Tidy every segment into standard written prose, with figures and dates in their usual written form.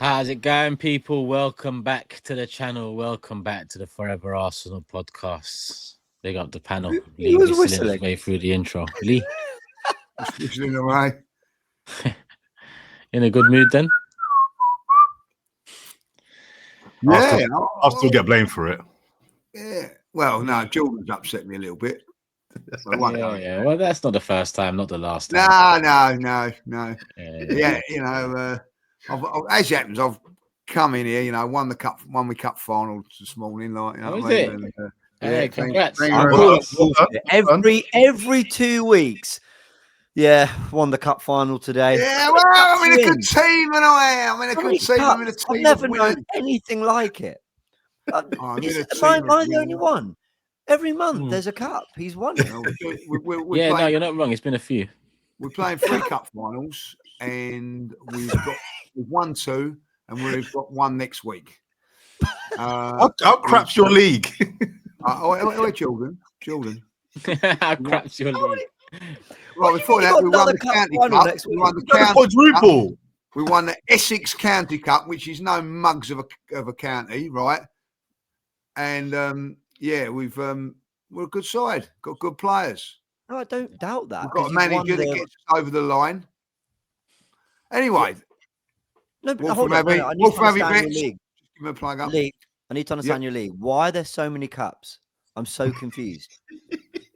How's it going, people? Welcome back to the channel. Welcome back to the Fourever Arsenal podcast. Big up the panel. He was whistling his way through the intro. Lee, whistling away. in a good mood then? Yeah, I'll still get blamed for it. yeah. Well, no, Jordan's upset me a little bit. Yeah. Well, that's not the first time, not the last time. No. Yeah, you know, as it happens, I've come in here. You know, won the cup final this morning. Like, you know Was what I it? mean? And, Hey, congrats. thank you very much. Every 2 weeks. Yeah, won the cup final today. Yeah, well, I'm in a good team, and I'm in a good team. I'm in a team. I've never known anything like it. Am I the only one? Every month there's a cup. He's won it. No, you're not wrong. It's been a few. We're playing 3 cup finals, and we've won 2, and we've got 1 next week. How crap's your league? Jordan. How crap's your league? Right, before that, we won the county cup. We won the quadruple. We won the Essex County Cup, which is no mugs of a county, right? And we're a good side. Got good players. No, I don't doubt that. We've got a manager that gets us over the line. Anyway, no, but hold on. I need to understand your league. Give me a plug up. League. I need to understand your league. Why are there so many cups? I'm so confused.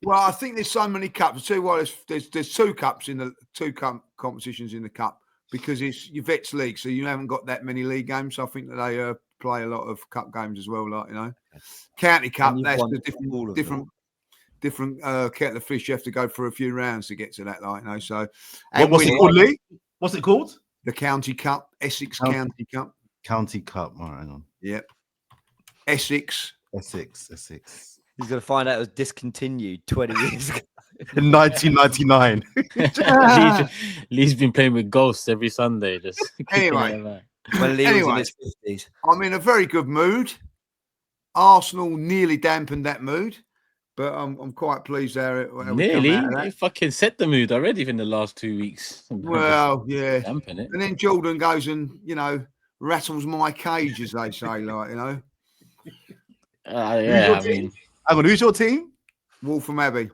Well, I think there's so many cups. I'll tell you what, there's 2 cups in the 2 competitions in the cup because it's your vets league, so you haven't got that many league games. So I think that they play a lot of cup games as well, like, you know. County Cup, that's the different kettle of fish. You have to go for a few rounds to get to that, like, you know. So, what's it called, Lee? What's it called? The County Cup, Essex County Cup. County Cup. All right, hang on. Yep. Essex. He's going to find out it was discontinued 20 years ago. In 1999. Lee's been playing with ghosts every Sunday. Just anyway, when Lee was in his 50s. I'm in a very good mood. Arsenal nearly dampened that mood, but I'm quite pleased there. Nearly, you fucking set the mood already in the last 2 weeks. Well, yeah, dampen it. And then Jordan goes and rattles my cage, as they say, like, you know. Yeah, I mean, hang on, who's your team? Waltham Abbey.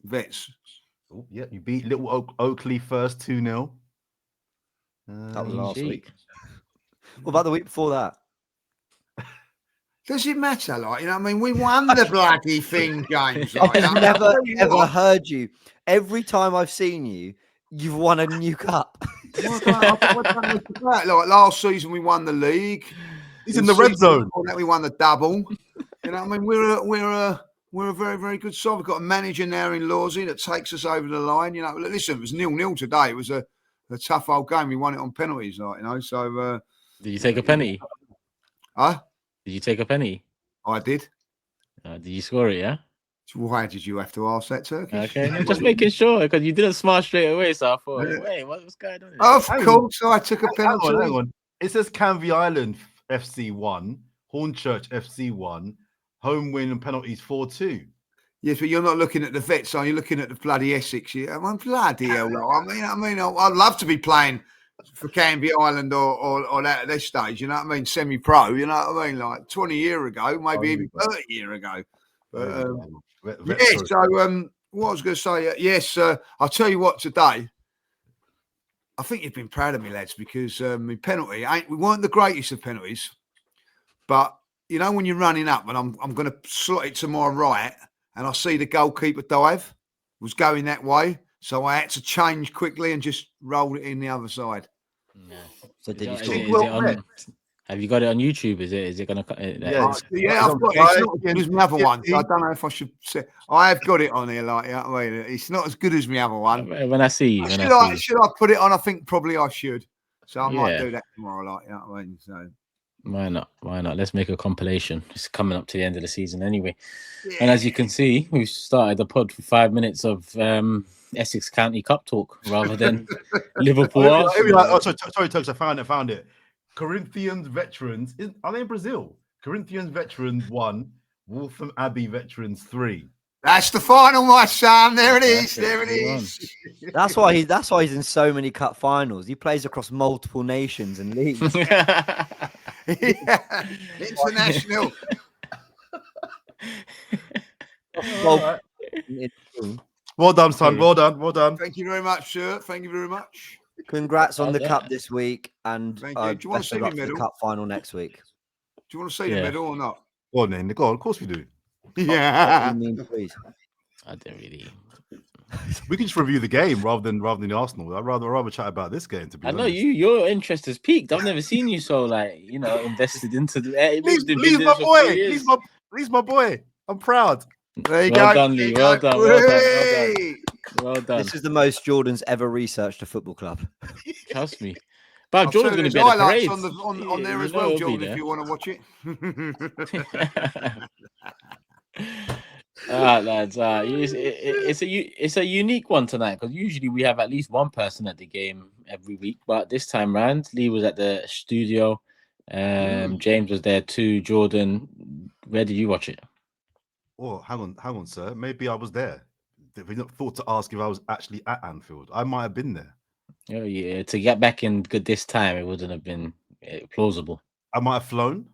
Vets. Oh, yeah, you beat Little Oakley first 2-0. That was last week. What about the week before that? Does it matter? Like, you know, I mean, we won the bloody thing, James. Like, I've never ever heard you. Every time I've seen you, you've won a new cup. Like last season, we won the league. He's in the red zone. We won the double. You know, I mean, we're a very, very good side. We've got a manager now in Lawsey that takes us over the line. You know, listen, it was 0-0 today. It was a tough old game. We won it on penalties, like, you know. So, did you take a penny? Huh? Did you take a penny? I did. Did you score it? Yeah. Why did you have to ask that, Turkish? Okay, no, just making sure because you didn't smile straight away. So I thought, wait, what's going on? Of course, I took a penalty. Hang on. It says Canvey Island FC 1, Hornchurch FC 1, home win and penalties 4-2. Yes, but you're not looking at the vets, are you? Looking at the bloody Essex. I mean, bloody hell. I mean, I'd love to be playing for Canvey Island or that at this stage, you know what I mean? Semi-pro, you know what I mean? Like 20 years ago, maybe even 30 years ago. But, so what I was going to say, I'll tell you what, today, I think you've been proud of me, lads, because my penalty, we weren't the greatest of penalties, but, you know, when you're running up and I'm going to slot it to my right and I see the goalkeeper dive was going that way, so I had to change quickly and just roll it in the other side. No. So did you score? Have you got it on YouTube? Is it going to? Yeah, I've got it. It's not as good as my other one. So I don't know if I should say. I have got it on here, like, you know what I mean? It's not as good as my other one. When I see you, should I put it on? I think probably I should. So I might do that tomorrow, like, you know what I mean? So why not? Let's make a compilation. It's coming up to the end of the season anyway. Yeah. And as you can see, we've started the pod for 5 minutes of Essex County Cup talk rather than Liverpool. Sorry, Turks, I found it. Corinthians veterans, are they in Brazil? Corinthians veterans 1, Waltham Abbey veterans 3. That's the final, my son. There it is. There it is. That's why he's in so many cup finals. He plays across multiple nations and leagues. Yeah. International. Well done, son. Well done. Well done. Thank you very much, sir. Thank you very much. Congrats on the cup this week, and do you want to see the medal? The cup final next week. Do you want to see the medal or not? Go on, then. Go on. Of course we do. Yeah. Please. I don't really. We can just review the game rather than the Arsenal. I'd rather chat about this game. To be honest, know your interest has peaked. I've never seen you so invested into the. Lee's my boy. I'm proud. There you well go. Done, Lee. Well done. Well done. This is the most Jordan's ever researched a football club. Trust me. But Jordan's going to be at the parade on there as well, Jordan, if you want to watch it. Lads, it's a unique one tonight because usually we have at least one person at the game every week, but this time round Lee was at the studio. James was there too. Jordan, where did you watch it? Oh, hang on, sir. Maybe I was there. We not thought to ask if I was actually at Anfield. I might have been there. Oh yeah, to get back in good this time, it wouldn't have been plausible. I might have flown.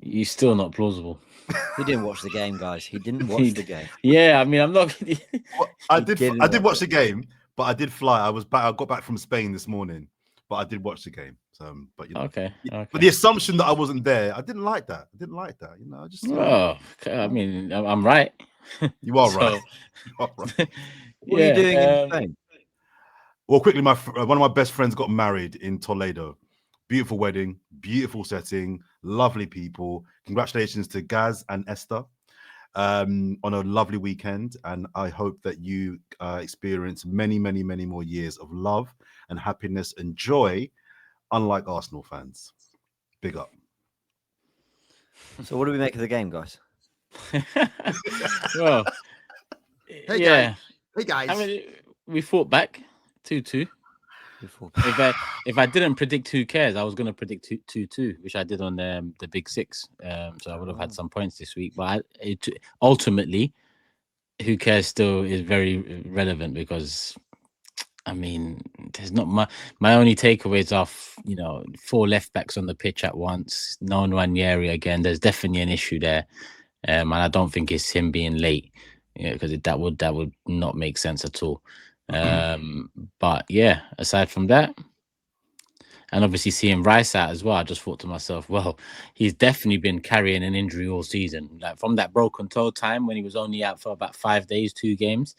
You're still not plausible. He didn't watch the game, guys. He didn't watch the game. Yeah, I mean, I'm not. I did watch the game, but I did fly. I got back from Spain this morning, but I did watch the game. So, but okay. But the assumption that I wasn't there, I didn't like that. I just. I mean, I'm right. You are right. What are you doing in Spain? Well, quickly, one of my best friends got married in Toledo. Beautiful wedding, beautiful setting, lovely people. Congratulations to Gaz and Esther on a lovely weekend. And I hope that you experience many, many, many more years of love and happiness and joy, unlike Arsenal fans. Big up. So what do we make of the game, guys? Well, Hey guys. I mean, we fought back 2-2. If I didn't predict who cares, I was going to predict 2-2, which I did on the Big Six. So I would have had some points this week. But ultimately, who cares still is very relevant because, I mean, there's not my only takeaways off, 4 left backs on the pitch at once. No Nwaneri again. There's definitely an issue there, and I don't think it's him being late, because that would not make sense at all. But yeah, aside from that, and obviously seeing Rice out as well, I just thought to myself, well, he's definitely been carrying an injury all season. Like from that broken toe time when he was only out for about 5 days, 2 games,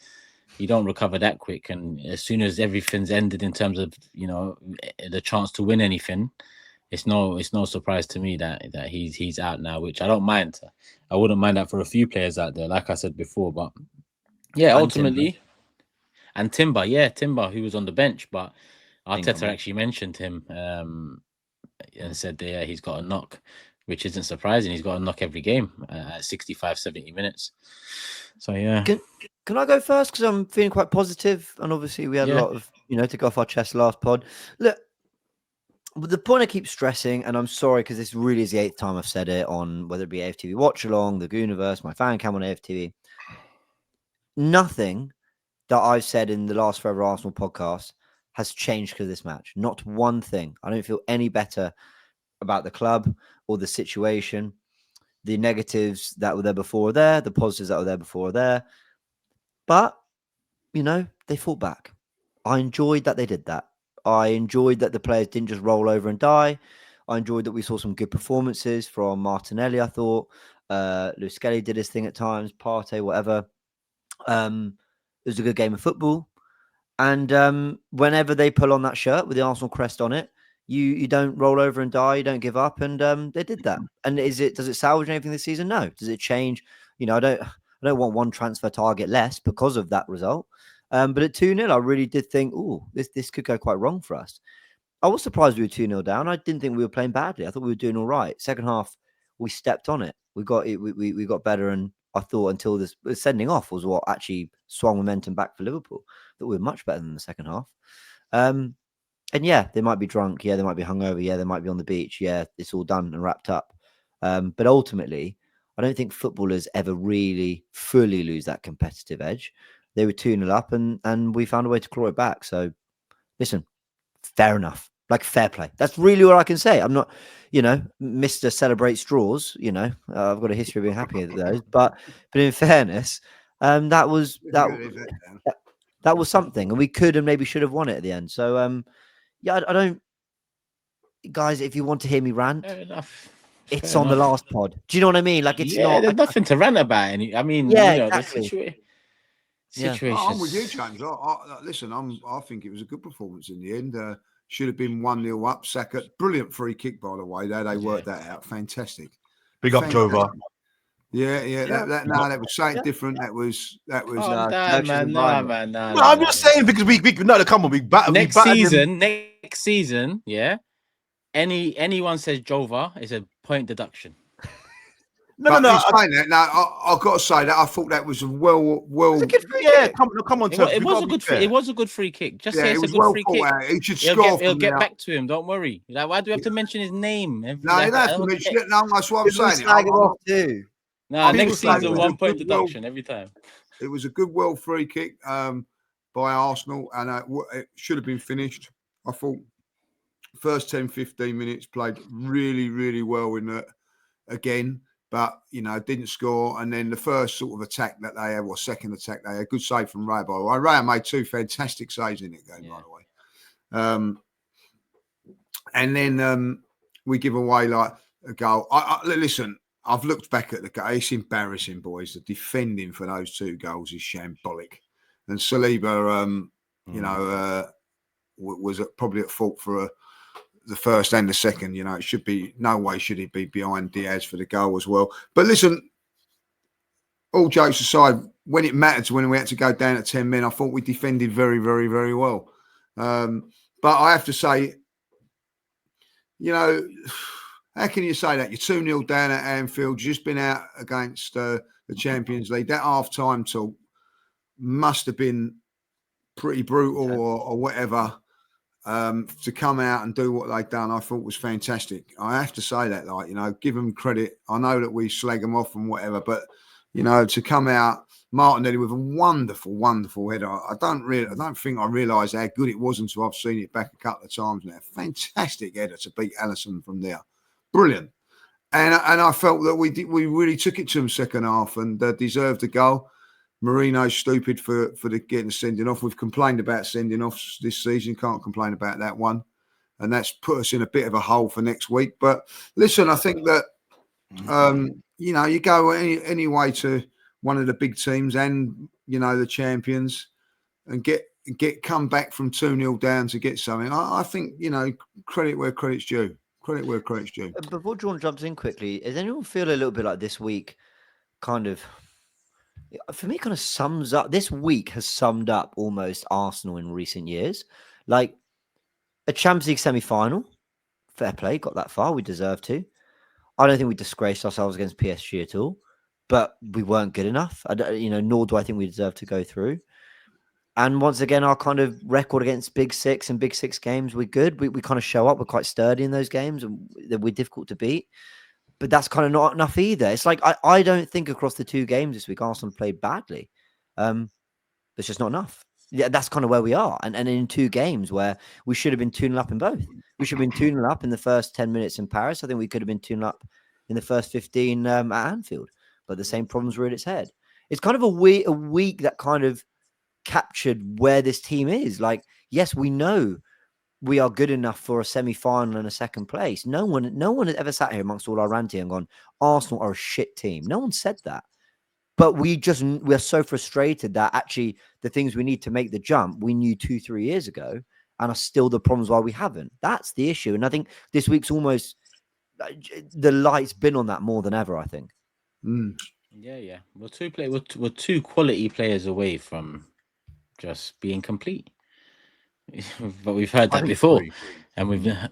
you don't recover that quick. And as soon as everything's ended in terms of the chance to win anything, it's no surprise to me that he's out now, which I don't mind. I wouldn't mind that for a few players out there, like I said before. But yeah, ultimately. And Timber, who was on the bench, but Arteta actually mentioned him and said that he's got a knock, which isn't surprising. He's got a knock every game at 65, 70 minutes. So, yeah. Can I go first? Because I'm feeling quite positive. And obviously we had a lot of, to go off our chest last pod. Look, the point I keep stressing, and I'm sorry because this really is the 8th time I've said it on whether it be AFTV Watch Along, the Gooniverse, my fan cam on AFTV. Nothing that I've said in the last Fourever Arsenal podcast has changed because of this match. Not one thing. I don't feel any better about the club or the situation. The negatives that were there before are there. The positives that were there before are there. But, they fought back. I enjoyed that they did that. I enjoyed that the players didn't just roll over and die. I enjoyed that we saw some good performances from Martinelli, I thought. Lewis Skelly did his thing at times. Partey, whatever. It was a good game of football. And whenever they pull on that shirt with the Arsenal crest on it, you don't roll over and die. You don't give up. And they did that. And does it salvage anything this season? No. Does it change? I don't want one transfer target less because of that result. But at 2-0, I really did think, this could go quite wrong for us. I was surprised we were 2-0 down. I didn't think we were playing badly. I thought we were doing all right. Second half, we stepped on it. We got better, and I thought until the sending off was what actually swung momentum back for Liverpool. That we were much better than the second half. And yeah, they might be drunk. Yeah, they might be hungover. Yeah, they might be on the beach. Yeah, it's all done and wrapped up. But ultimately, I don't think footballers ever really fully lose that competitive edge. They were 2-0 up and we found a way to claw it back. So listen, fair enough. Like fair play. That's really all I can say. I'm not, Mr. Celebrate Straws, I've got a history of being happy with those. But in fairness, that was something. And we could and maybe should have won it at the end. So I don't, guys, if you want to hear me rant, Fair enough. It's on the last pod. Do you know what I mean? Like it's not. There's nothing to rant about. I mean, exactly. the situation. I'm with you, James. Listen, I think it was a good performance in the end. Should have been 1-0 up. Saka, brilliant free kick, by the way. They worked that out. Fantastic. Big up, Jova. Yeah. That was something different. That was. man. I'm just saying because we no, come on, next season, yeah. Anyone says Jova is a point deduction. No. I've got to say that I thought that was well. Yeah, come on. It was a good free kick. Just say it's a good free kick. He should score. He'll get back to him. Don't worry. Like, why do we have to mention his name? No, that's what I'm saying. Next season, 1 point deduction every time. It was a good free kick by Arsenal, and it should have been finished. I thought first 10-15 minutes played really, really well in it again. But, didn't score. And then the first sort of attack that they had, or second attack, they had a good save from Ray, by the way. Ray made 2 fantastic saves in it game, by the way. And then we give away like a goal. Listen, I've looked back at the game. It's embarrassing, boys. The defending for those 2 goals is shambolic. And Saliba, was probably at fault for the first and the second. It should be no way should he be behind Diaz for the goal as well. But listen, all jokes aside, when it mattered, when we had to go down to 10 men, I thought we defended very, very, very well. But I have to say, how can you say that? You're 2-0 down at Anfield, just been out against the Champions League. That half-time talk must have been pretty brutal or whatever. To come out and do what they've done, I thought was fantastic. I have to say that, give them credit. I know that we slag them off and whatever, but to come out, Martinelli with a wonderful, wonderful header. I don't think I realised how good it was until I've seen it back a couple of times now. Fantastic header to beat Alisson from there, brilliant. And I felt that we really took it to them second half and deserved a goal. Marino's stupid for getting sending off. We've complained about sending offs this season. Can't complain about that one. And that's put us in a bit of a hole for next week. But listen, I think that, you go any way to one of the big teams and, the champions and come back from 2-0 down to get something. I think, credit where credit's due. Credit where credit's due. Before John jumps in quickly, does anyone feel a little bit like this week kind of... For me, kind of sums up. This week has summed up almost Arsenal in recent years. Like a Champions League semi-final, fair play, got that far. We deserve to. I don't think we disgraced ourselves against PSG at all, but we weren't good enough. Nor do I think we deserve to go through. And once again, our kind of record against Big Six and Big Six games, we're good. We kind of show up. We're quite sturdy in those games, and we're difficult to beat. But that's kind of not enough either. It's like I don't think across the 2 games this week Arsenal played badly. It's just not enough. Yeah, that's kind of where we are. And in 2 games where we should have been 2-0 up in both. We should have been 2-0 up in the first 10 minutes in Paris. I think we could have been 2-0 up in the first 15 at Anfield. But the same problems reared its head. It's kind of a week that kind of captured where this team is. Like, yes, we know we are good enough for a semi-final and a second place. No one has ever sat here amongst all our ranting and gone, Arsenal are a shit team. No one said that. But we're so frustrated that actually the things we need to make the jump, we knew 2-3 years ago and are still the problems why we haven't. That's the issue. And I think this week's almost, the light's been on that more than ever, I think. Yeah. We're 2 quality players away from just being complete. But we've heard that before, and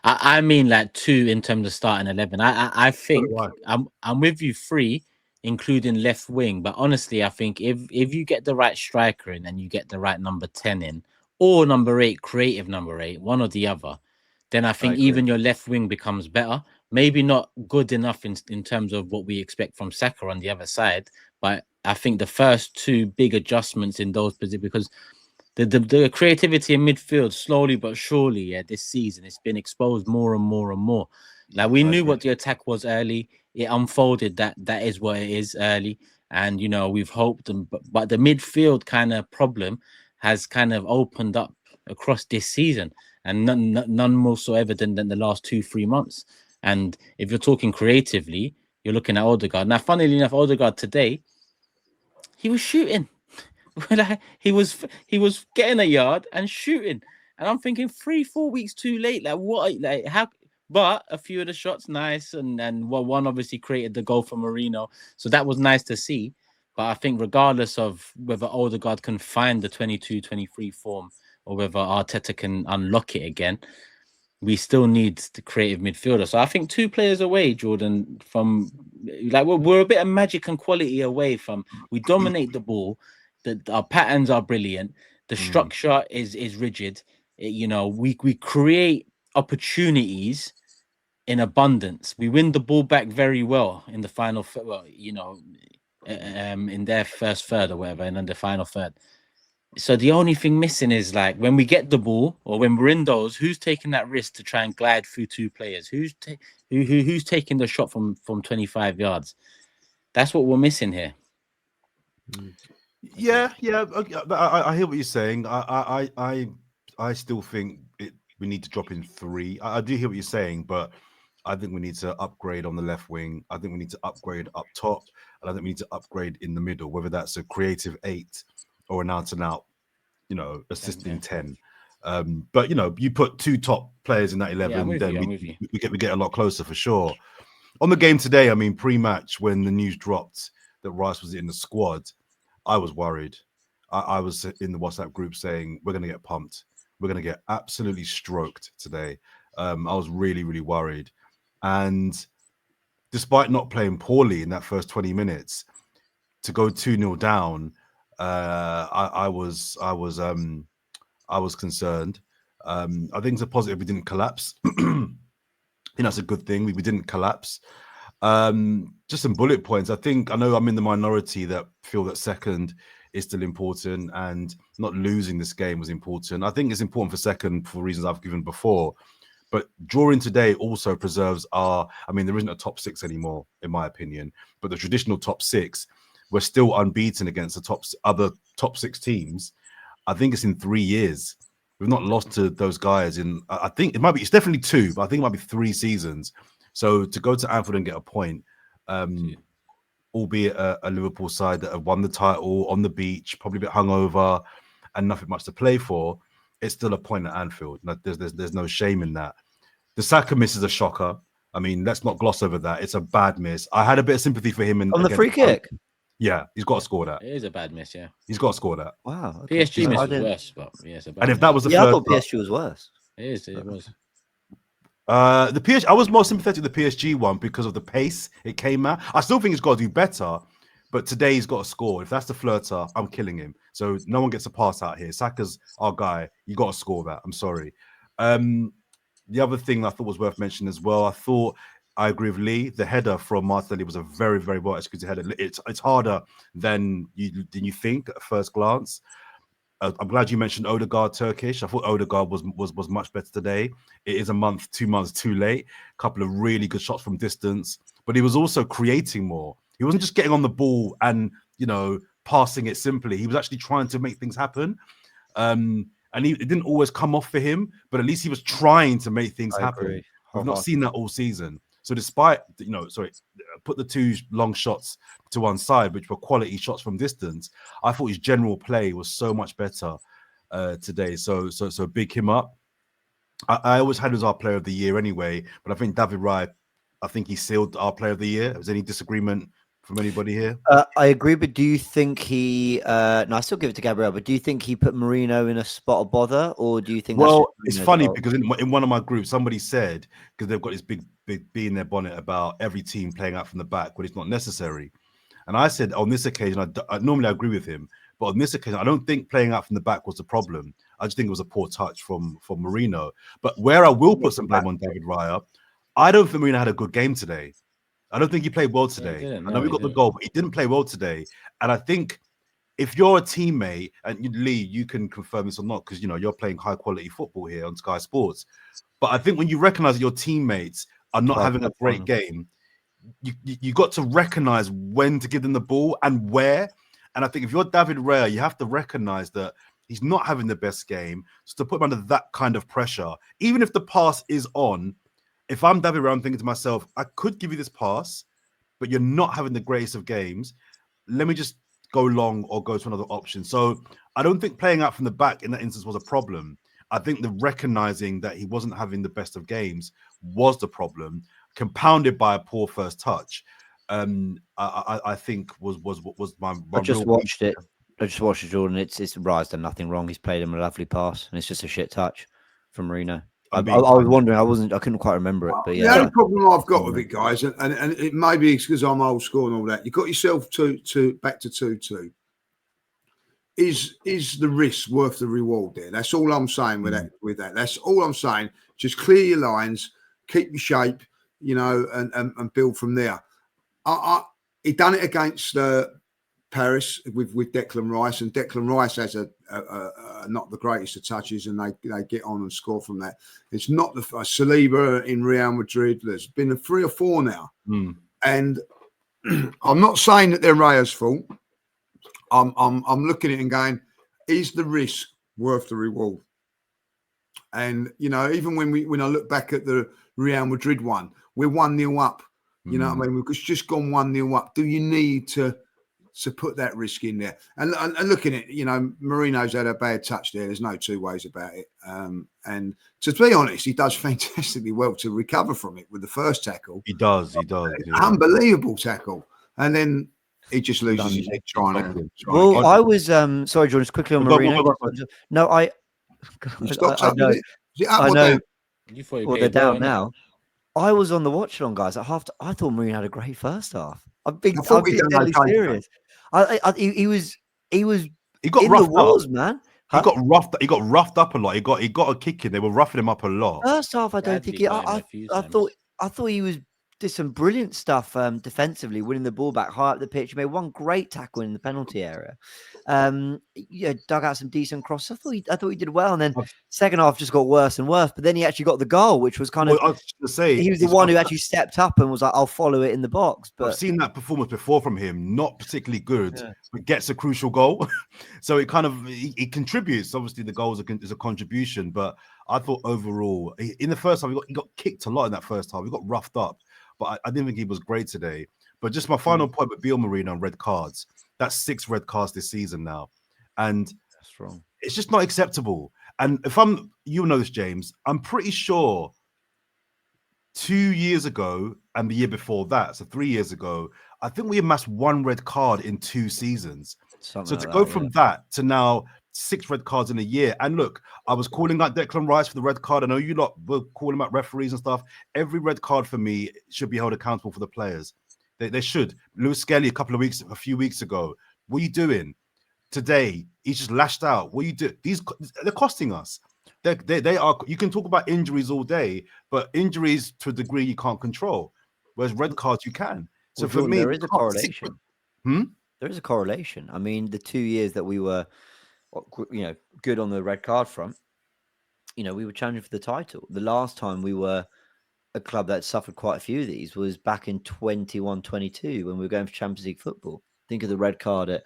I mean, like 2 in terms of starting 11. I think I'm with you 3, including left wing. But honestly, I think if you get the right striker in and you get the right number 10 in, or number 8, creative number 8, one or the other, then I think even your left wing becomes better. maybe not good enough in terms of what we expect from Saka on the other side. But I think the first two big adjustments in those positions, because the creativity in midfield, slowly but surely, this season, it's been exposed more and more and more. Like, we knew what the attack was early. It unfolded that is what it is early. And, we've hoped, but the midfield kind of problem has kind of opened up across this season, and none more so ever than the last 2-3 months. And if you're talking creatively, you're looking at Odegaard. Now, funnily enough, Odegaard today, he was shooting. he was getting a yard and shooting. And I'm thinking 3-4 weeks too late. Like, what? Like, how? But a few of the shots nice, and one obviously created the goal for Marino, so that was nice to see. But I think regardless of whether Odegaard can find the 22-23 form or whether Arteta can unlock it again, we still need the creative midfielder. So I think 2 players away, Jordan, from like we're a bit of magic and quality away from. We dominate the ball. Our patterns are brilliant. The structure is rigid. We create opportunities in abundance. We win the ball back very well in the final. In their first third or whatever, and then the final third. So the only thing missing is, like, when we get the ball or when we're in those, who's taking that risk to try and glide through 2 players? Who's taking the shot from 25 yards? That's what we're missing here. Yeah. I hear what you're saying. I still think we need to drop in 3. I do hear what you're saying, but I think we need to upgrade on the left wing. I think we need to upgrade up top, and I think we need to upgrade in the middle, whether that's a creative 8 or an out and out, assisting 10. But you put 2 top players in that 11, then we get a lot closer for sure. On the game today, I mean, pre-match, when the news dropped that Rice was in the squad, I was worried. I was in the WhatsApp group saying, we're going to get pumped. We're going to get absolutely stroked today. I was really, really worried. And despite not playing poorly in that first 20 minutes, to go 2-0 down, I was concerned. I think it's a positive we didn't collapse. I think that's a good thing. We didn't collapse. Just some bullet points. I know I'm in the minority that feel that second is still important, and not losing this game was important. I think it's important for second for reasons I've given before. But drawing today also preserves there isn't a top 6 anymore, in my opinion. But the traditional top 6, we're still unbeaten against the other top 6 teams. I think it's in 3 years. We've not lost to those guys in, I think it's definitely 2, but I think it might be 3 seasons. So to go to Anfield and get a point, albeit a Liverpool side that have won the title on the beach, probably a bit hungover and nothing much to play for, it's still a point at Anfield. There's no shame in that. The Saka miss is a shocker. I mean, let's not gloss over that. It's a bad miss. I had a bit of sympathy for him on the free kick. Yeah, he's got to score that. It is a bad miss, yeah. He's got to score that. Wow. Okay. PSG miss was worse, but yeah, it's a bad and if miss. that was the I thought PSG was worse. It was. The PSG, I was more sympathetic to the PSG one because of the pace it came at. I still think he's got to do better, but today he's got to score. If that's the flirter, I'm killing him. So no one gets a pass out here. Saka's our guy. You got to score that. I'm sorry. The other thing I thought was worth mentioning as well, I agree with Lee. The header from Martinelli was a very, very well executed header. It's harder than you think at first glance. I'm glad you mentioned Odegaard Turkish. I thought Odegaard was much better today. It is 2 months too late. A couple of really good shots from distance, but he was also creating more. He wasn't just getting on the ball and passing it simply. He was actually trying to make things happen. And it didn't always come off for him, but at least he was trying to make things happen. We've not seen that all season. So despite, put the 2 long shots to one side, which were quality shots from distance, I thought his general play was so much better today. So big him up. I always had him as our player of the year anyway, but I think David Raya, I think he sealed our player of the year. Was there any disagreement from anybody here? I agree, but do you think he? No, I still give it to Gabriel. But do you think he put Marino in a spot of bother, or do you think? Well, it's funny because in one of my groups, somebody said, because they've got this big bee in their bonnet about every team playing out from the back when it's not necessary, and I said on this occasion, I normally agree with him, but on this occasion, I don't think playing out from the back was the problem. I just think it was a poor touch from Marino. But where I will put some blame on David Raya, I don't think Mourinho had a good game today. I don't think he played well today. I know we got the goal, but he didn't play well today. And I think if you're a teammate, and Lee, you can confirm this or not, because you're playing high quality football here on Sky Sports. But I think when you recognize that your teammates are not having a great game, you got to recognize when to give them the ball and where. And I think if you're David Raya, you have to recognize that he's not having the best game. So to put him under that kind of pressure, even if the pass is on, if I'm David Raya, I'm thinking to myself, I could give you this pass, but you're not having the greatest of games. Let me just go long or go to another option. So I don't think playing out from the back in that instance was a problem. I think the recognizing that he wasn't having the best of games was the problem, compounded by a poor first touch. I think was my I just watched it. I just watched it, Jordan. It's Rya's done nothing wrong. He's played him a lovely pass, and it's just a shit touch from Mourinho. I was wondering. I couldn't quite remember it, but yeah. The only problem I've got with it, guys, and it maybe it's because I'm old school and all that. You got yourself back to 2-2. Is the risk worth the reward there? That's all I'm saying with that. That's all I'm saying. Just clear your lines, keep your shape, and build from there. He done it against Paris with Declan Rice, and Declan Rice has a not the greatest of touches, and they get on and score from that. It's not the Saliba in Real Madrid. There's been 3 or 4 now, and I'm not saying that they're Raya's fault. I'm looking at it and going, is the risk worth the reward? And even when I look back at the Real Madrid one, we're 1-0 up. You know what I mean? We've just gone 1-0 up. Do you need to put that risk in there? And looking at Mourinho's had a bad touch there. There's no two ways about it. And to be honest, he does fantastically well to recover from it with the first tackle. He does. Yeah. Unbelievable tackle. And then he just loses his head trying to. Well, I was sorry, Jordan, just quickly on Mourinho. No, I know. They're down now. I was on the watch along, guys. At half, I thought Mourinho had a great first half. I'm being deadly serious. He got in roughed the walls, up. Man. He got roughed up a lot. He got a kick in. They were roughing him up a lot. First half, I don't think I thought he did some brilliant stuff defensively, winning the ball back high up the pitch. He made one great tackle in the penalty area. Dug out some decent crosses. I thought he did well, and then second half just got worse and worse. But then he actually got the goal, which was kind of. I was going to say, he was the one who actually stepped up and was like, "I'll follow it in the box." But I've seen that performance before from him. Not particularly good, but gets a crucial goal. So it kind of he contributes. Obviously, the goal is a contribution, but I thought overall in the first half he got kicked a lot in that first half. He got roughed up. But I didn't think he was great today. But just my final point with Bill Marino on red cards. That's 6 red cards this season now. And that's wrong. It's just not acceptable. And you know this, James, I'm pretty sure 2 years ago and the year before that, so 3 years ago, I think we amassed 1 red card in 2 seasons. Something so to go from that to now 6 red cards in a year. And look, I was calling out Declan Rice for the red card. I know you lot were calling out referees and stuff. Every red card for me should be held accountable for the players. They should. Lewis Skelly a few weeks ago. What are you doing? Today, he's just lashed out. What are you doing? They're costing us. They are. You can talk about injuries all day, but injuries to a degree you can't control. Whereas red cards you can. So for me, there is a correlation. There is a correlation. I mean, the 2 years that we were good on the red card front, we were challenging for the title. The last time we were a club that suffered quite a few of these was back in 21-22 when we were going for Champions League football. Think of the red card at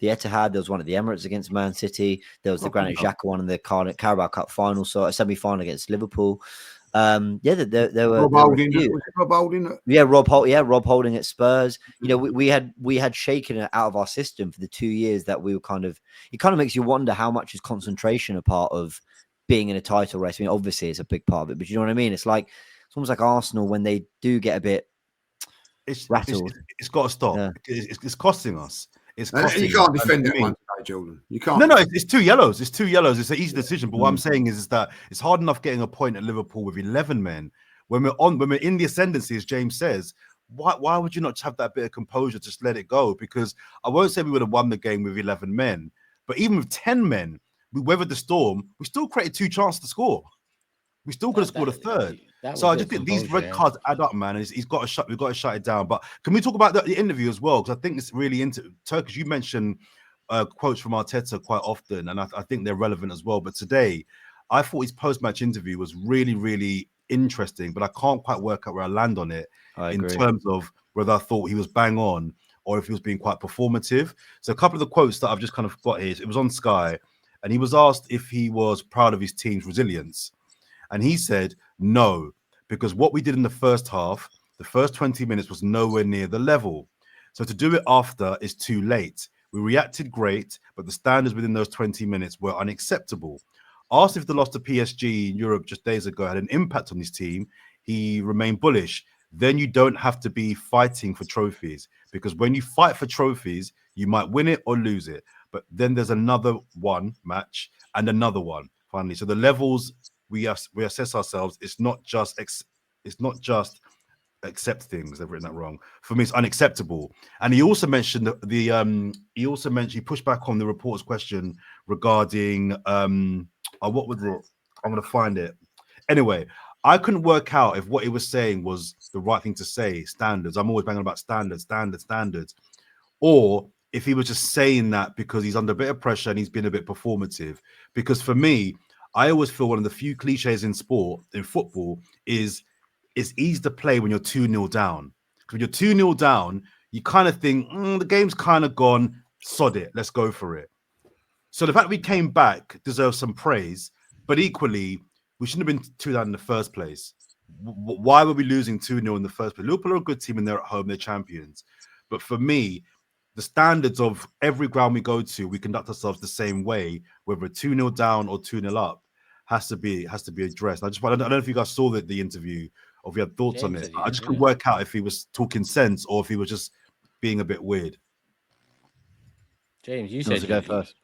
the Etihad. There was one at the Emirates against Man City. There was the Granit Xhaka one in the Carabao Cup final, so a semi-final against Liverpool. There were Rob Holding. Rob Holding at Spurs. We had shaken it out of our system for the 2 years that we were it kind of makes you wonder how much is concentration a part of being in a title race. I mean, obviously it's a big part of it, but you know what I mean? It's almost like Arsenal when they do get a bit rattled. It's got to stop. Yeah. It's costing us. You can't defend that one today, Jordan. You can't. No, it's 2 yellows. It's 2 yellows. It's an easy decision. But what I'm saying is that it's hard enough getting a point at Liverpool with 11 men. When we're in the ascendancy, as James says, why would you not have that bit of composure? Just let it go. Because I won't say we would have won the game with 11 men, but even with 10 men, we weathered the storm. We still created 2 chances to score. We still could have scored a third. So I just think these red cards add up, man. And we've got to shut it down. But can we talk about the interview as well? Because I think it's really into Turkish. You mentioned quotes from Arteta quite often, and I think they're relevant as well. But today, I thought his post-match interview was really, really interesting, but I can't quite work out where I land on it in terms of whether I thought he was bang on or if he was being quite performative. So a couple of the quotes that I've just kind of got here, it was on Sky, and he was asked if he was proud of his team's resilience. And he said, no, because what we did in the first half, the first 20 minutes was nowhere near the level. So to do it after is too late. We reacted great, but the standards within those 20 minutes were unacceptable. Asked if the loss to PSG in Europe just days ago had an impact on his team, he remained bullish. Then you don't have to be fighting for trophies, because when you fight for trophies, you might win it or lose it. But then there's another one match and another one finally. So the levels we assess ourselves. It's not just accept things. They've written that wrong. For me, it's unacceptable. And he also mentioned he pushed back on the reporter's question regarding I'm going to find it. Anyway, I couldn't work out if what he was saying was the right thing to say, standards. I'm always banging about standards, or if he was just saying that because he's under a bit of pressure and he's been a bit performative. Because for me, I always feel one of the few cliches in football is it's easy to play when you're 2-0 down. Because when you're 2-0 down, you kind of think, the game's kind of gone, sod it, let's go for it. So the fact we came back deserves some praise, but equally, we shouldn't have been 2 down in the first place. Why were we losing 2-0 in the first place? Liverpool are a good team and they're at home, they're champions. But for me, the standards of every ground we go to, we conduct ourselves the same way, whether we're 2-0 down or 2-0 up, has to be addressed. I don't know if you guys saw the interview or if you had thoughts on it. I just couldn't work out if he was talking sense or if he was just being a bit weird. James, you said to go first.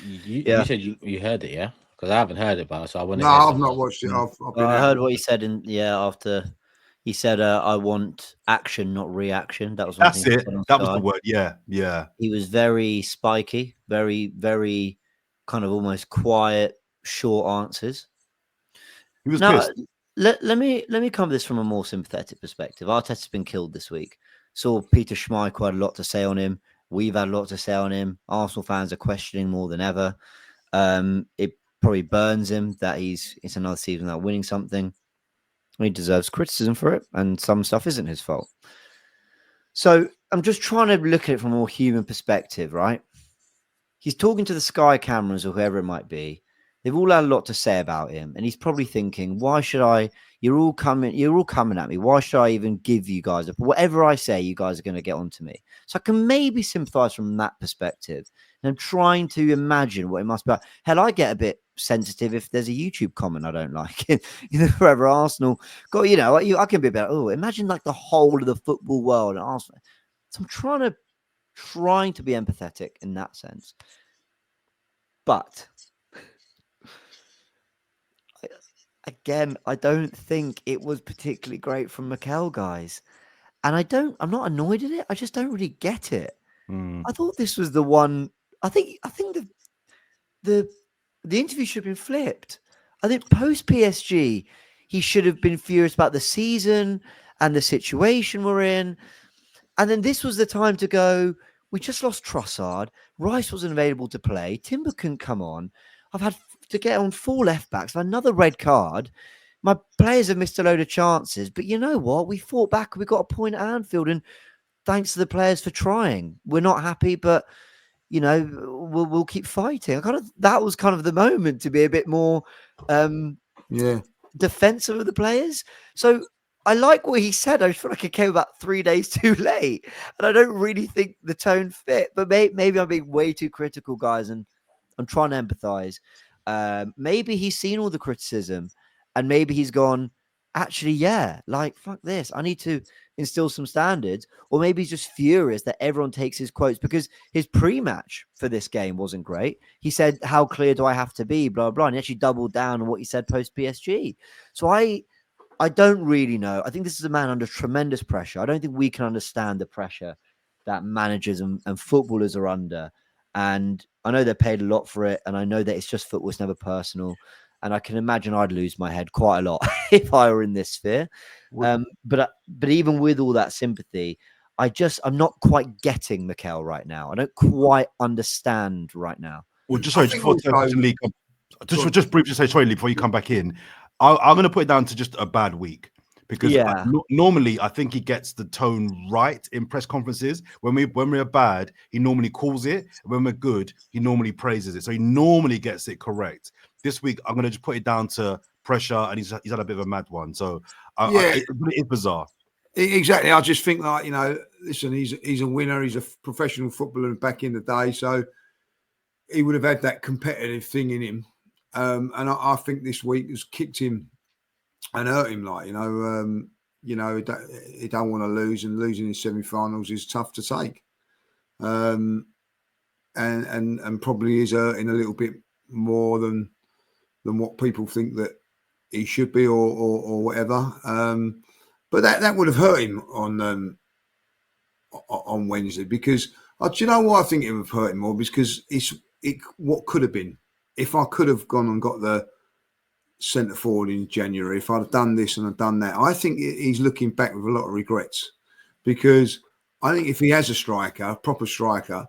You said you heard it, yeah? Because I haven't heard it, but so I want to. No, I've not watched it. I heard what he said after he said, "I want action, not reaction." That was one That's it. That was the word. Yeah. He was very spiky, very, very kind of almost quiet, short answers. He was pissed. Let me come to this from a more sympathetic perspective. Arteta's been killed this week. Saw Peter Schmeichel had a lot to say on him. We've had a lot to say on him. Arsenal fans are questioning more than ever. It probably burns him that it's another season without winning something. He deserves criticism for it, and some stuff isn't his fault. So I'm just trying to look at it from a more human perspective, right? He's talking to the Sky cameras or whoever it might be. They've all had a lot to say about him, and he's probably thinking, "Why should I? You're all coming at me. Why should I even give you guys whatever I say? You guys are going to get onto me." So I can maybe sympathise from that perspective, and I'm trying to imagine what it must be like. Hell, I get a bit sensitive if there's a YouTube comment I don't like. Forever Arsenal, I can be a bit. Oh, imagine like the whole of the football world and Arsenal. So I'm trying to be empathetic in that sense, but. Again, I don't think it was particularly great from Mikel, guys. And I'm not annoyed at it. I just don't really get it. I thought this was the one. I think the interview should have been flipped. I think post PSG, he should have been furious about the season and the situation we're in. And then this was the time to go, we just lost Trossard. Rice wasn't available to play. Timber couldn't come on. I've had to get on 4 left backs. Another red card. My players have missed a load of chances. But you know what? We fought back. We got a point at Anfield. And thanks to the players for trying. We're not happy, but, we'll keep fighting. That was kind of the moment to be a bit more defensive of the players. So I like what he said. I just feel like it came about 3 days too late. And I don't really think the tone fit. But maybe I'm being way too critical, guys. And I'm trying to empathize. Maybe he's seen all the criticism and maybe he's gone, actually, fuck this. I need to instill some standards. Or maybe he's just furious that everyone takes his quotes because his pre-match for this game wasn't great. He said, how clear do I have to be? Blah, blah. And he actually doubled down on what he said post PSG. So I don't really know. I think this is a man under tremendous pressure. I don't think we can understand the pressure that managers and footballers are under. And I know they're paid a lot for it. And I know that it's just football. It's never personal. and I can imagine I'd lose my head quite a lot if I were in this sphere. But even with all that sympathy, I'm not quite getting Mikel right now. I don't quite understand right now. Well, just sorry, just briefly say sorry, Lee, before you come back in. I'm going to put it down to just a bad week. Because normally I think he gets the tone right in press conferences. When we're bad, he normally calls it. When we're good, he normally praises it. So he normally gets it correct. This week, I'm going to just put it down to pressure, and he's had a bit of a mad one. So it is bizarre. Exactly. I just think like, listen, he's a winner. He's a professional footballer back in the day. So he would have had that competitive thing in him. And I think this week has kicked him and hurt him, like, he don't want to lose, and losing in semi-finals is tough to take. And probably is hurting a little bit more than what people think that he should be or whatever. But that would have hurt him on Wednesday, because do you know why I think it would have hurt him more? Because what could have been if I could have gone and got the centre forward in January, if I'd have done this and I'd done that. I think he's looking back with a lot of regrets, because I think if he has a proper striker,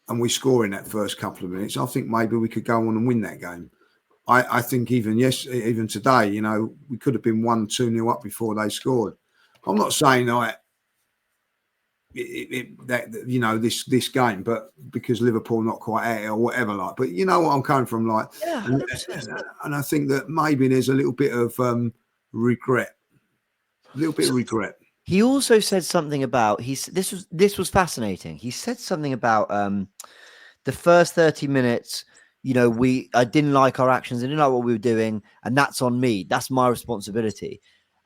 and we score in that first couple of minutes, I think maybe we could go on and win that game. I think even today, we could have been 1-2-0 up before they scored. I'm not saying this game, but because Liverpool not quite at it or whatever, like. But you know what I'm coming from, like. Yeah, and I think that maybe there's a little bit of regret. A little bit of regret. He also said something about this was fascinating. He said something about the first 30 minutes. I didn't like our actions. I didn't like what we were doing, and that's on me. That's my responsibility.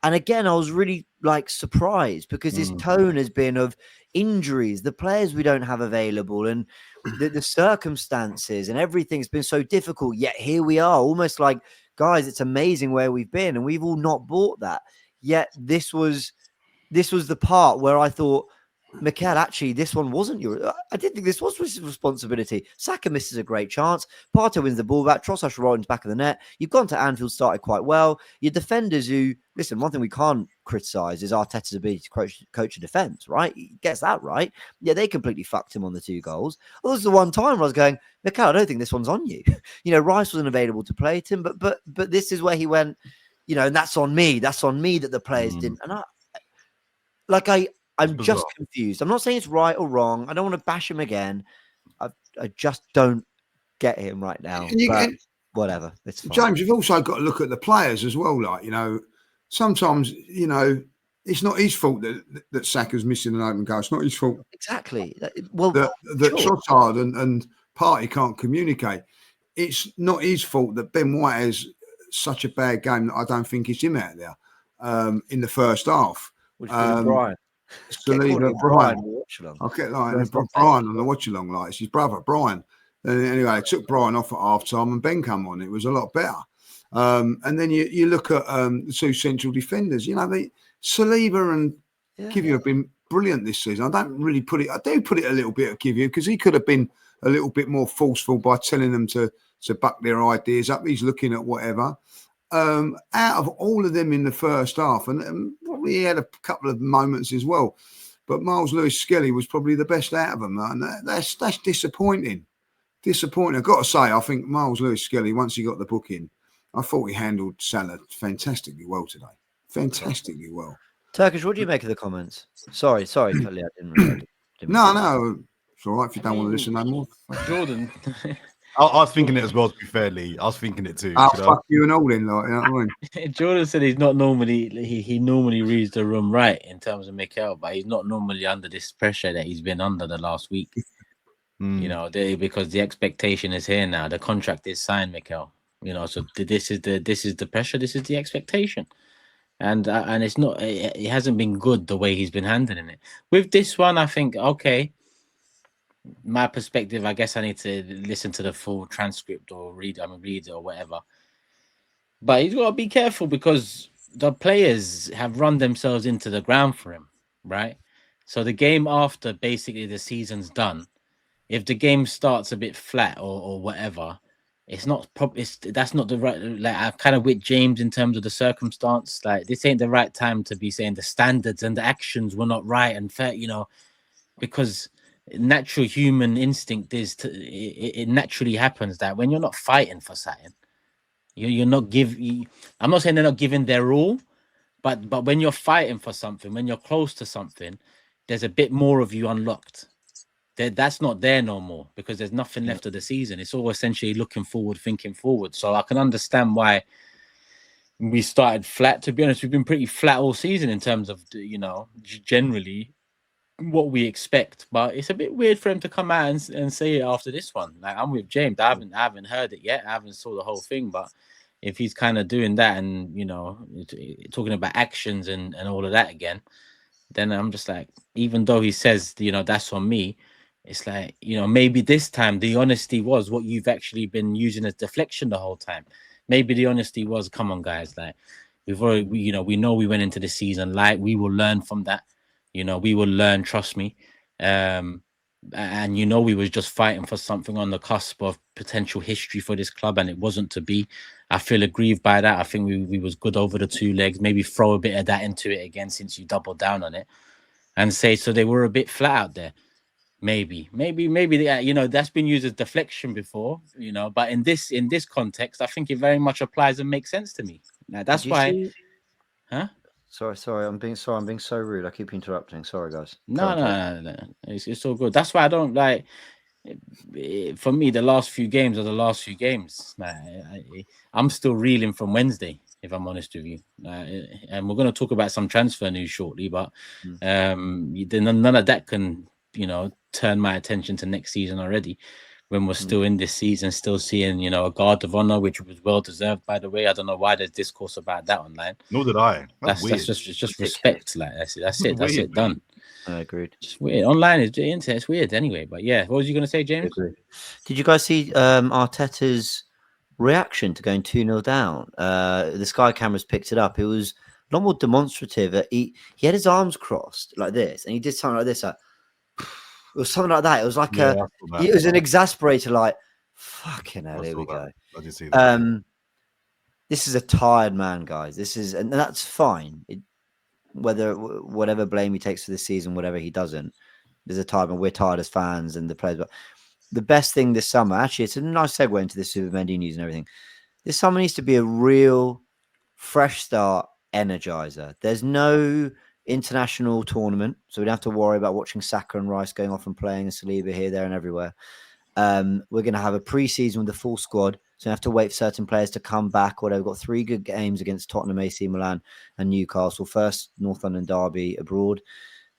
And again, I was really surprised, because his tone has been of injuries, the players we don't have available, and the circumstances and everything's been so difficult. Yet here we are, almost like, guys, it's amazing where we've been, and we've all not bought that. Yet this was the part where I thought, Mikel, actually, this one wasn't I didn't think this was his responsibility. Saka misses a great chance. Partey wins the ball back. Trossard right into the back of the net. You've gone to Anfield, started quite well. Your defenders who, listen, one thing we can't criticise is Arteta's ability to coach a defence, right? He gets that right. Yeah, they completely fucked him on the 2 goals. Well, this is the one time where I was going, Mikel, I don't think this one's on you. Rice wasn't available to play to him, but this is where he went, and that's on me. That's on me that the players didn't. And I'm just confused. I'm not saying it's right or wrong. I don't want to bash him again. I just don't get him right now. But whatever. It's fine. James, you've also got to look at the players as well. Like, sometimes, it's not his fault that Saka's missing an open goal. It's not his fault. Exactly. Well, that Trossard and Partey can't communicate. It's not his fault that Ben White has such a bad game that I don't think it's him out there in the first half. Which is Brian. Brian. I'll get Brian on the watch along, like, it's his brother Brian. And anyway, took Brian off at half time and Ben come on. It was a lot better. And then you look at the 2 central defenders. Saliba and Kivior have been brilliant this season. I do put it a little bit of Kivior, because he could have been a little bit more forceful by telling them to buck their ideas up. He's looking at whatever. Out of all of them in the first half, and probably he had a couple of moments as well, but Miles Lewis-Skelly was probably the best out of them, and that's disappointing. I've got to say, I think Miles Lewis-Skelly, once he got the book in, I thought he handled Salah fantastically well today. Fantastically well. Turkish, what do you make of the comments? Sorry, totally, I didn't really. No, it's all right if you don't want to listen no more. Jordan. I was thinking it as well, to be fair, Lee. I was thinking it too. Fuck you and all then, like, you know what I mean? Jordan said he's not normally, he normally reads the room right in terms of Mikel, but he's not normally under this pressure that he's been under the last week. Because the expectation is here now. The contract is signed, Mikel. So this is the pressure. This is the expectation, and it's not. It hasn't been good the way he's been handling it. With this one, I think okay. My perspective, I guess I need to listen to the full transcript or read it or whatever. But he's got to be careful, because the players have run themselves into the ground for him, right? So the game after basically the season's done, if the game starts a bit flat or whatever, it's not that's not the right, like, I kind of with James in terms of the circumstance. Like, this ain't the right time to be saying the standards and the actions were not right and fair, because natural human instinct is it naturally happens that when you're not fighting for something, you're not I'm not saying they're not giving their all, but when you're fighting for something, when you're close to something, there's a bit more of you unlocked. That's not there no more, because there's nothing left of the season. It's all essentially looking forward, thinking forward. So I can understand why we started flat. To be honest, we've been pretty flat all season in terms of, generally what we expect. But it's a bit weird for him to come out and say it after this one. Like, I'm with James. I haven't heard it yet. I haven't saw the whole thing. But if he's kind of doing that and, talking about actions and all of that again, then I'm just like, even though he says, that's on me, it's like, maybe this time the honesty was what you've actually been using as deflection the whole time. Maybe the honesty was, come on, guys, like, we know we went into the season, like, we will learn from that. We will learn, trust me. And we was just fighting for something on the cusp of potential history for this club, and it wasn't to be. I feel aggrieved by that. I think we was good over the 2 legs. Maybe throw a bit of that into it again, since you doubled down on it, and say, so they were a bit flat out there. Maybe that's been used as deflection before, but in this context, I think it very much applies and makes sense to me. Now, that's why. Huh? Sorry. I'm being so rude. I keep interrupting. Sorry, guys. No. It's all good. That's why I don't like. For me, the last few games are the last few games. I'm still reeling from Wednesday, if I'm honest with you. And we're going to talk about some transfer news shortly, but none of that can, turn my attention to next season already, when we're still in this season, still seeing, a guard of honor, which was well deserved, by the way. I don't know why there's discourse about that online. Nor did I. That's weird. It's just respect. Like, that's it. Done. I agreed. Just weird. Online is the internet. It's weird anyway. But yeah, what was you going to say, James? Did you guys see Arteta's reaction to going 2-0 down? The Sky cameras picked it up. It was a lot more demonstrative. He had his arms crossed like this, and he did something like this. Like, it was something like that. It was like it was an exasperator. Like, fucking hell, here we go. I did see that. This is a tired man, guys. And that's fine. Whatever blame he takes for this season, whatever he doesn't, there's a time when we're tired as fans and the players. But the best thing this summer, actually, it's a nice segue into this Zubimendi news and everything. This summer needs to be a real fresh start energizer. There's no international tournament, so we don't have to worry about watching Saka and Rice going off and playing and Saliba here, there, and everywhere. We're going to have a pre-season with the full squad, so we have to wait for certain players to come back. We've got 3 good games against Tottenham, AC Milan, and Newcastle. First, North London derby abroad.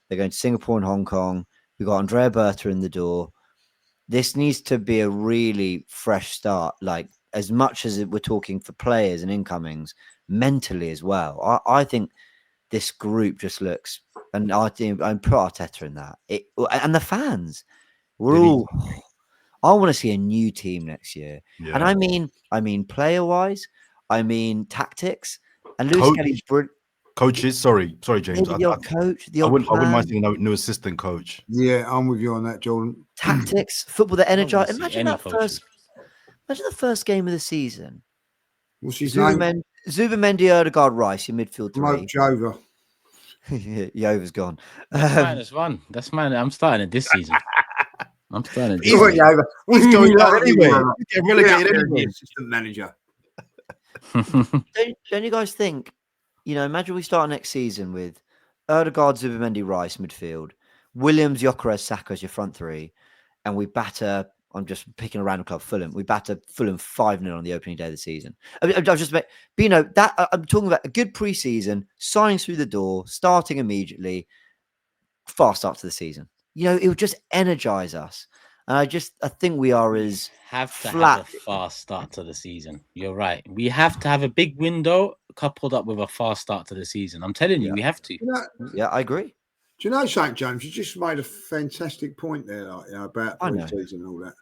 They're going to Singapore and Hong Kong. We've got Andrea Berta in the door. This needs to be a really fresh start, like, as much as we're talking for players and incomings, mentally as well. I think this group just looks, and I put Arteta in that. And the fans, I want to see a new team next year. Yeah. And I mean player wise, I mean tactics. And Lewis Kelly's coaches. Sorry, James. The odd coach. I wouldn't mind seeing a new assistant coach. Yeah, I'm with you on that, Jordan. Tactics, football that energize. Imagine the first game of the season. What's his name? Zubimendi, Odegaard, Rice, your midfield 3. Jova. Jova's gone. -1. That's mine. I'm starting it this season. He's going down anyway. Get relegated anyway. Assistant manager. Don't you guys think? Imagine we start next season with Odegaard, Zubimendi, Rice midfield, Williams, Gyökeres, Saka as your front 3, and we batter. I'm just picking a random club, Fulham. We batter Fulham 5-0 on the opening day of the season. I'm talking about a good pre-season, signings through the door, starting immediately, fast start to the season. It would just energize us. And I think we are as have a fast start to the season. You're right. We have to have a big window coupled up with a fast start to the season. I'm telling you, we have to. Yeah, I agree. Do you know, St. James, you just made a fantastic point there, about pre-season and all that.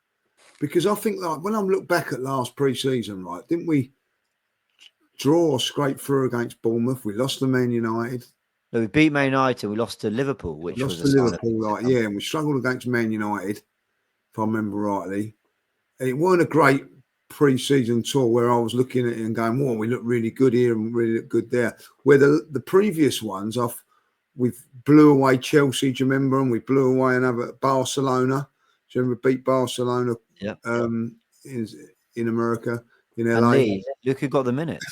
Because I think, when I look back at last pre-season, didn't we draw or scrape through against Bournemouth? We lost to Man United. No, we beat Man United. We lost to Liverpool, which was Liverpool, and we struggled against Man United, if I remember rightly. And it weren't a great pre-season tour where I was looking at it and going, "Whoa, we look really good here and really look good there." Where the previous ones, we've blew away Chelsea. Do you remember? And we blew away another Barcelona. Do you remember beat Barcelona? Yeah. In America, in LA. And Lee, look who got the minutes.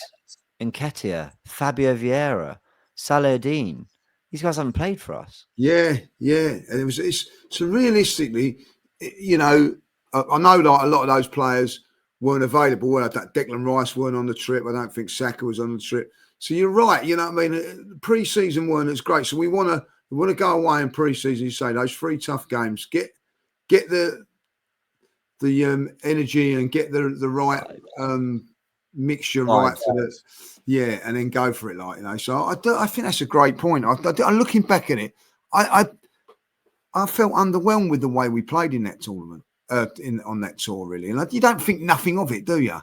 Nketiah, Fabio Vieira, Saladin. These guys haven't played for us. Yeah. And so realistically, you know, I know like a lot of those players weren't available. Well, that Declan Rice weren't on the trip. I don't think Saka was on the trip. So you're right. You know what I mean? Pre-season weren't as great. So we want to go away in pre-season. You say those 3 tough games. Get the energy and get the right mixture right for the and then go for it, like, you know. So I think that's a great point. I'm looking back at it. I felt underwhelmed with the way we played in that tournament, on that tour, really. And you don't think nothing of it, do you?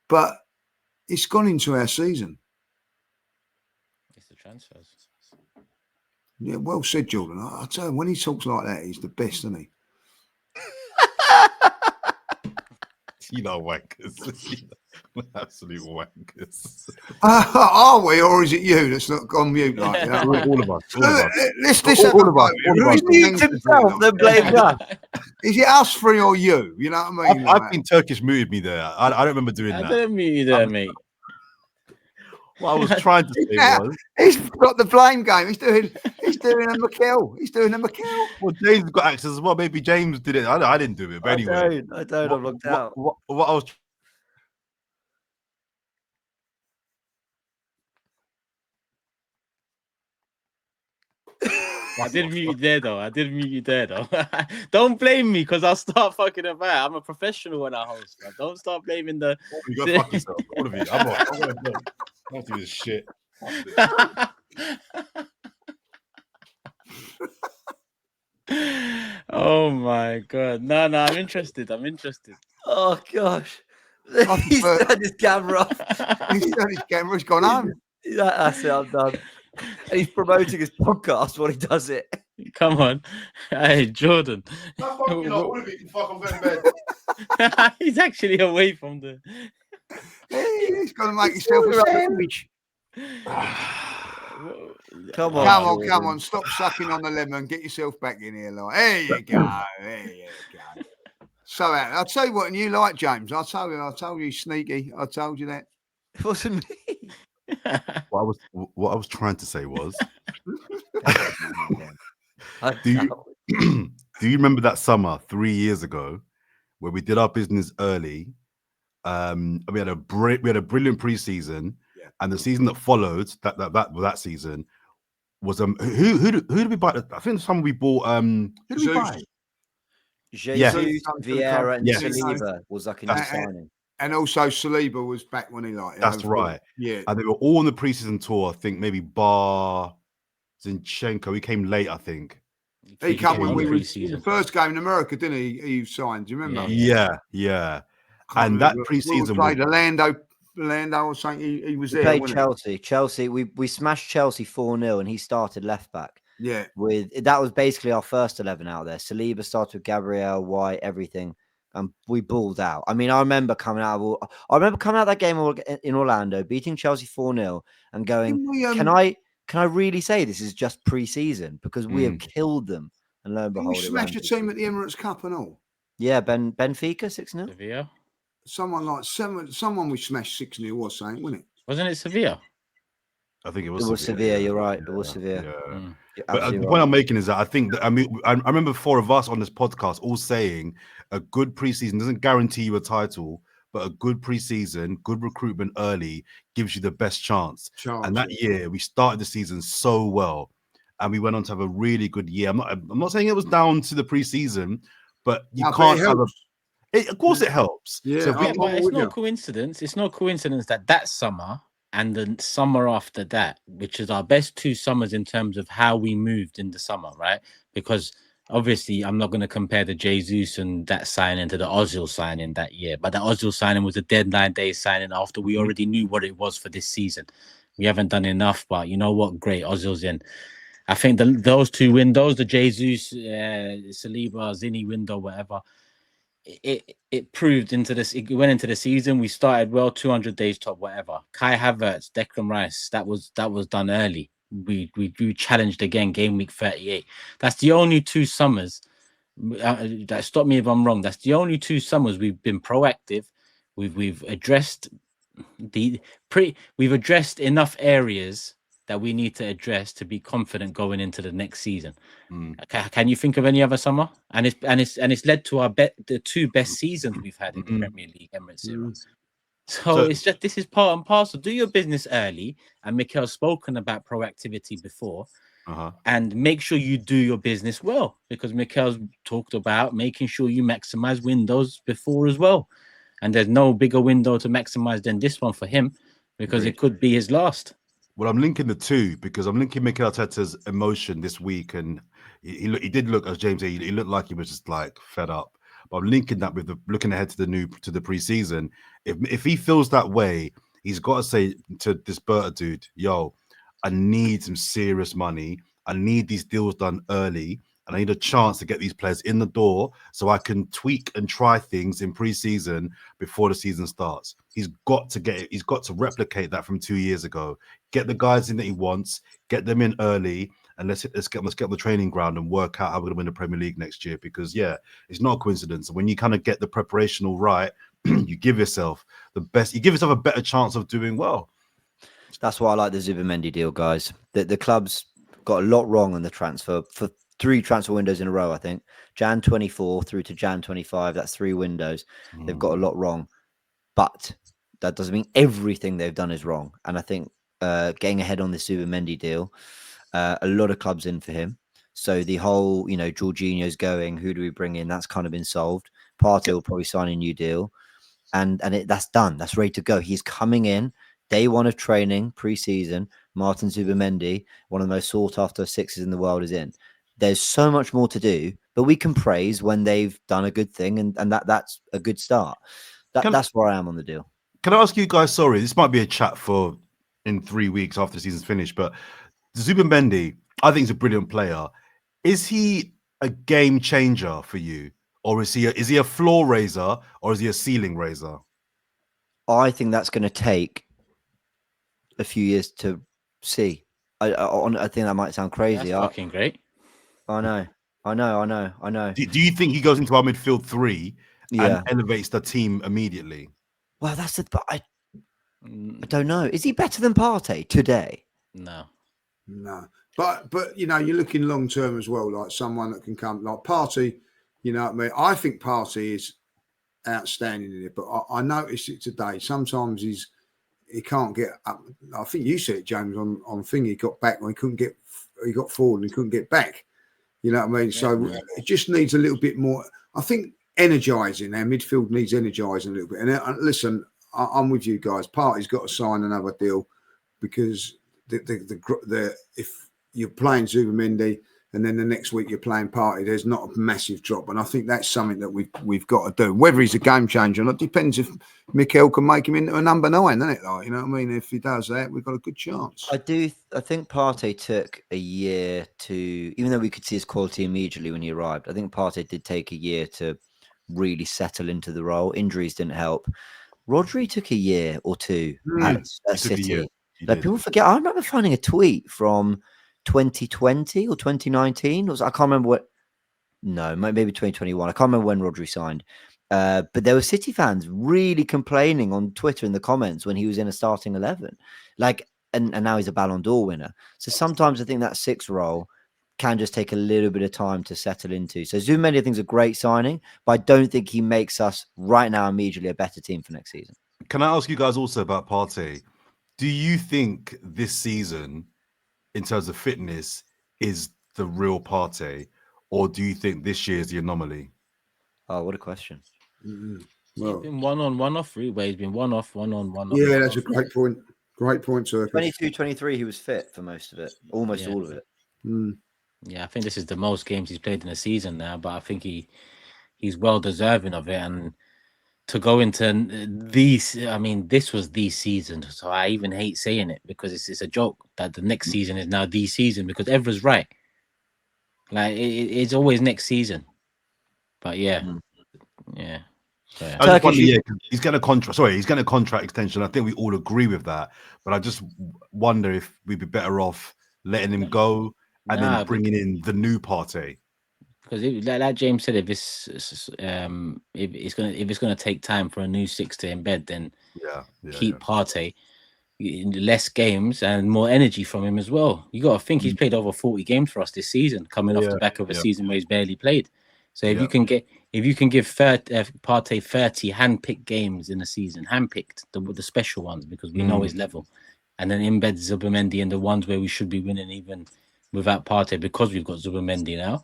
But it's gone into our season. It's the transfers. Yeah, well said, Jordan. I tell you, when he talks like that, he's the best, isn't he? You know, wankers. Absolute wankers. Are we, or is it you that's not gone mute? Like, you know? All of us. All of us. He mutes himself, then blames us. Is it us 3 or you? You know what I mean? I think Turkish muted me there. I don't remember doing I that. didn't mute you there, mate. What I was trying to say was, he's got the blame game. He's doing a Mikel. He's doing a Mikel. well, James got access as well. Maybe James did it. I didn't do it. But anyway, I don't. I'm locked out. What I was. I did mute you there, though. Don't blame me because I'll start fucking about. I'm a professional when I host, man. Don't start blaming the. You go fuck yourself. All of you. I'm not doing this shit. Oh my god. No, I'm interested. Oh gosh. He's turned his camera off. He's turned his camera. He's gone home. That's it. I'm done. And he's promoting his podcast while he does it. Come on. Hey, Jordan. All of you. Fuck, I'm going to bed. He's actually away from the. He's got to make himself a sandwich. Come on. Come on. Stop sucking on the lemon. Get yourself back in here, like. There you go. So I'll tell you what, and you like James. I told you sneaky. I told you that. It wasn't me. What I was trying to say was, do you remember that summer 3 years ago where we did our business early? We had a brilliant preseason, and the season that followed that season was who did we buy? I think the summer we bought who did we buy? Jesus, Vieira, and Saliba was like a new signing. And also Saliba was back when he liked. That's right. Yeah. And they were all on the preseason tour. I think maybe Bar Zinchenko. He came late, I think. He came when we were the first game in America, didn't he? He signed. Do you remember? Yeah. And that preseason played Orlando or something. He was there. We played Chelsea. We smashed Chelsea 4-0, and he started left back. Yeah. That was basically our first 11 out there. Saliba started with Gabriel, White, everything. And we balled out. I mean, I remember coming out of that game in Orlando, beating Chelsea 4-0 and going, can I really say this is just pre-season? Because we have killed them. And lo and behold, we smashed a team at the Emirates Cup and all. Yeah, Benfica 6-0. Sevilla. Someone we smashed 6-0 or something, wasn't it? Wasn't it Sevilla? I think it was Sevilla. You're right. It was Sevilla. Yeah. But the point I'm making is that I think that, I remember 4 of us on this podcast all saying a good preseason doesn't guarantee you a title, but a good preseason, good recruitment early gives you the best chance. And that year we started the season so well, and we went on to have a really good year. I'm not saying it was down to the preseason, but you can't have of course it helps. Yeah, so it's no coincidence. It's no coincidence that summer and the summer after that, which is our best 2 summers in terms of how we moved in the summer, right? Because obviously I'm not going to compare the Jesus and that signing to the Ozil signing that year, but the Ozil signing was a deadline day signing after we already knew what it was for this season. We haven't done enough, but you know what? Great, Ozil's in. I think those 2 windows, the Jesus, Saliba, Zini window, whatever, it proved into this. It went into the season. We started well, 200 days top, whatever. Kai Havertz, Declan Rice, that was done early. We challenged again, game week 38. That's the only 2 summers. That stop me if I'm wrong. That's the only 2 summers we've been proactive. We've addressed we've addressed enough areas that we need to address to be confident going into the next season. Can you think of any other summer? And it's led to the 2 best seasons we've had in the Premier League Emirates era. So it's just, this is part and parcel. Do your business early, and Mikel's spoken about proactivity before. And make sure you do your business well, because Mikel's talked about making sure you maximize windows before as well. And there's no bigger window to maximize than this one for him, because it could be his last. Well, I'm linking the 2 because I'm linking Mikel Arteta's emotion this week, and he did look, as James said, he looked like he was just like fed up. But I'm linking that with looking ahead to the pre-season. If he feels that way, he's got to say to this Berta dude, "Yo, I need some serious money. I need these deals done early, and I need a chance to get these players in the door so I can tweak and try things in pre-season before the season starts." He's got to replicate that from 2 years ago. Get the guys in that he wants, get them in early, and let's get on the training ground and work out how we're going to win the Premier League next year. Because it's not a coincidence. When you kind of get the preparation all right, you give yourself the best. You give yourself a better chance of doing well. That's why I like the Zubimendi deal, guys. The club's got a lot wrong on the transfer for 3 transfer windows in a row. I think Jan 24 through to Jan 25. That's 3 windows. They've got a lot wrong, but that doesn't mean everything they've done is wrong. And I think getting ahead on the Zubimendi deal, a lot of clubs in for him. So the whole, Jorginho's going, who do we bring in? That's kind of been solved. Partey will probably sign a new deal, and that's done. That's ready to go. He's coming in day 1 of training, pre-season. Martin Zubimendi, one of the most sought after 6s in the world, is in. There's so much more to do, but we can praise when they've done a good thing, and that's a good start. That's where I am on the deal. Can I ask you guys, sorry, this might be a chat for in 3 weeks after the season's finished, but Zubimendi, I think he's a brilliant player. Is he a game changer for you? Or is he a floor raiser, or is he a ceiling raiser? I think that's going to take a few years to see. I think that might sound crazy. That's fucking great. I know. Do you think he goes into our midfield 3 and elevates the team immediately? Well, I don't know. Is he better than Partey today? No. But you're looking long term as well, like someone that can come like Partey. You know what I mean? I think Partey is outstanding in it, but I noticed it today. Sometimes he can't get up. I think you said it, James, on thing. He got back when he got forward and he couldn't get back. You know what I mean? So it just needs a little bit more. I think energising. Our midfield needs energising a little bit. And listen, I'm with you guys. Partey's got to sign another deal, because if you're playing Zubimendi and then the next week you're playing Partey, there's not a massive drop. And I think that's something that we've got to do. Whether he's a game changer or not depends if Mikel can make him into a number 9, doesn't it? Like, you know what I mean? If he does that, we've got a good chance. I think Partey took a year to, even though we could see his quality immediately when he arrived, I think Partey did take a year to really settle into the role. Injuries didn't help. Rodri took a year or 2 at City. Like, people forget. I remember finding a tweet from 2020 or 2019. I can't remember what. No, maybe 2021. I can't remember when Rodri signed. But there were City fans really complaining on Twitter in the comments when he was in a starting 11. Like, and now he's a Ballon d'Or winner. So sometimes I think that 6 role can just take a little bit of time to settle into. So Zubimendi, I think, is a great signing, but I don't think he makes us right now immediately a better team for next season. Can I ask you guys also about Partey? Do you think this season, in terms of fitness, is the real Partey, or do you think this year is the anomaly? Oh, what a question. Well, he's been 1 on, 1 off 3 ways. He's been 1 off, 1 on, 1 off. Yeah, that's a great point. Great point, sir. 22, 23, he was fit for most of it, almost all of it. Yeah, I think this is the most games he's played in a season now, but I think he's well deserving of it. And to go into these, I mean, this was the season, so I even hate saying it, because it's a joke that the next season is now the season, because Evra's right. Like, it's always next season. But yeah, Yeah. I just wonder, Turkish- 'cause he's getting a contract. Sorry, he's getting a contract extension. I think we all agree with that. But I just wonder if we'd be better off letting him go and then bringing in the new party. Because like James said, if it's gonna take time for a new six to embed, then keep Partey. Less games and more energy from him as well. You got to think he's played over 40 games for us this season, coming off the back of a season where he's barely played. So if you can give Partey 30 hand-picked games in a season, hand-picked the special ones because we know his level, and then embed Zubimendi in the ones where we should be winning even without Partey because we've got Zubimendi now,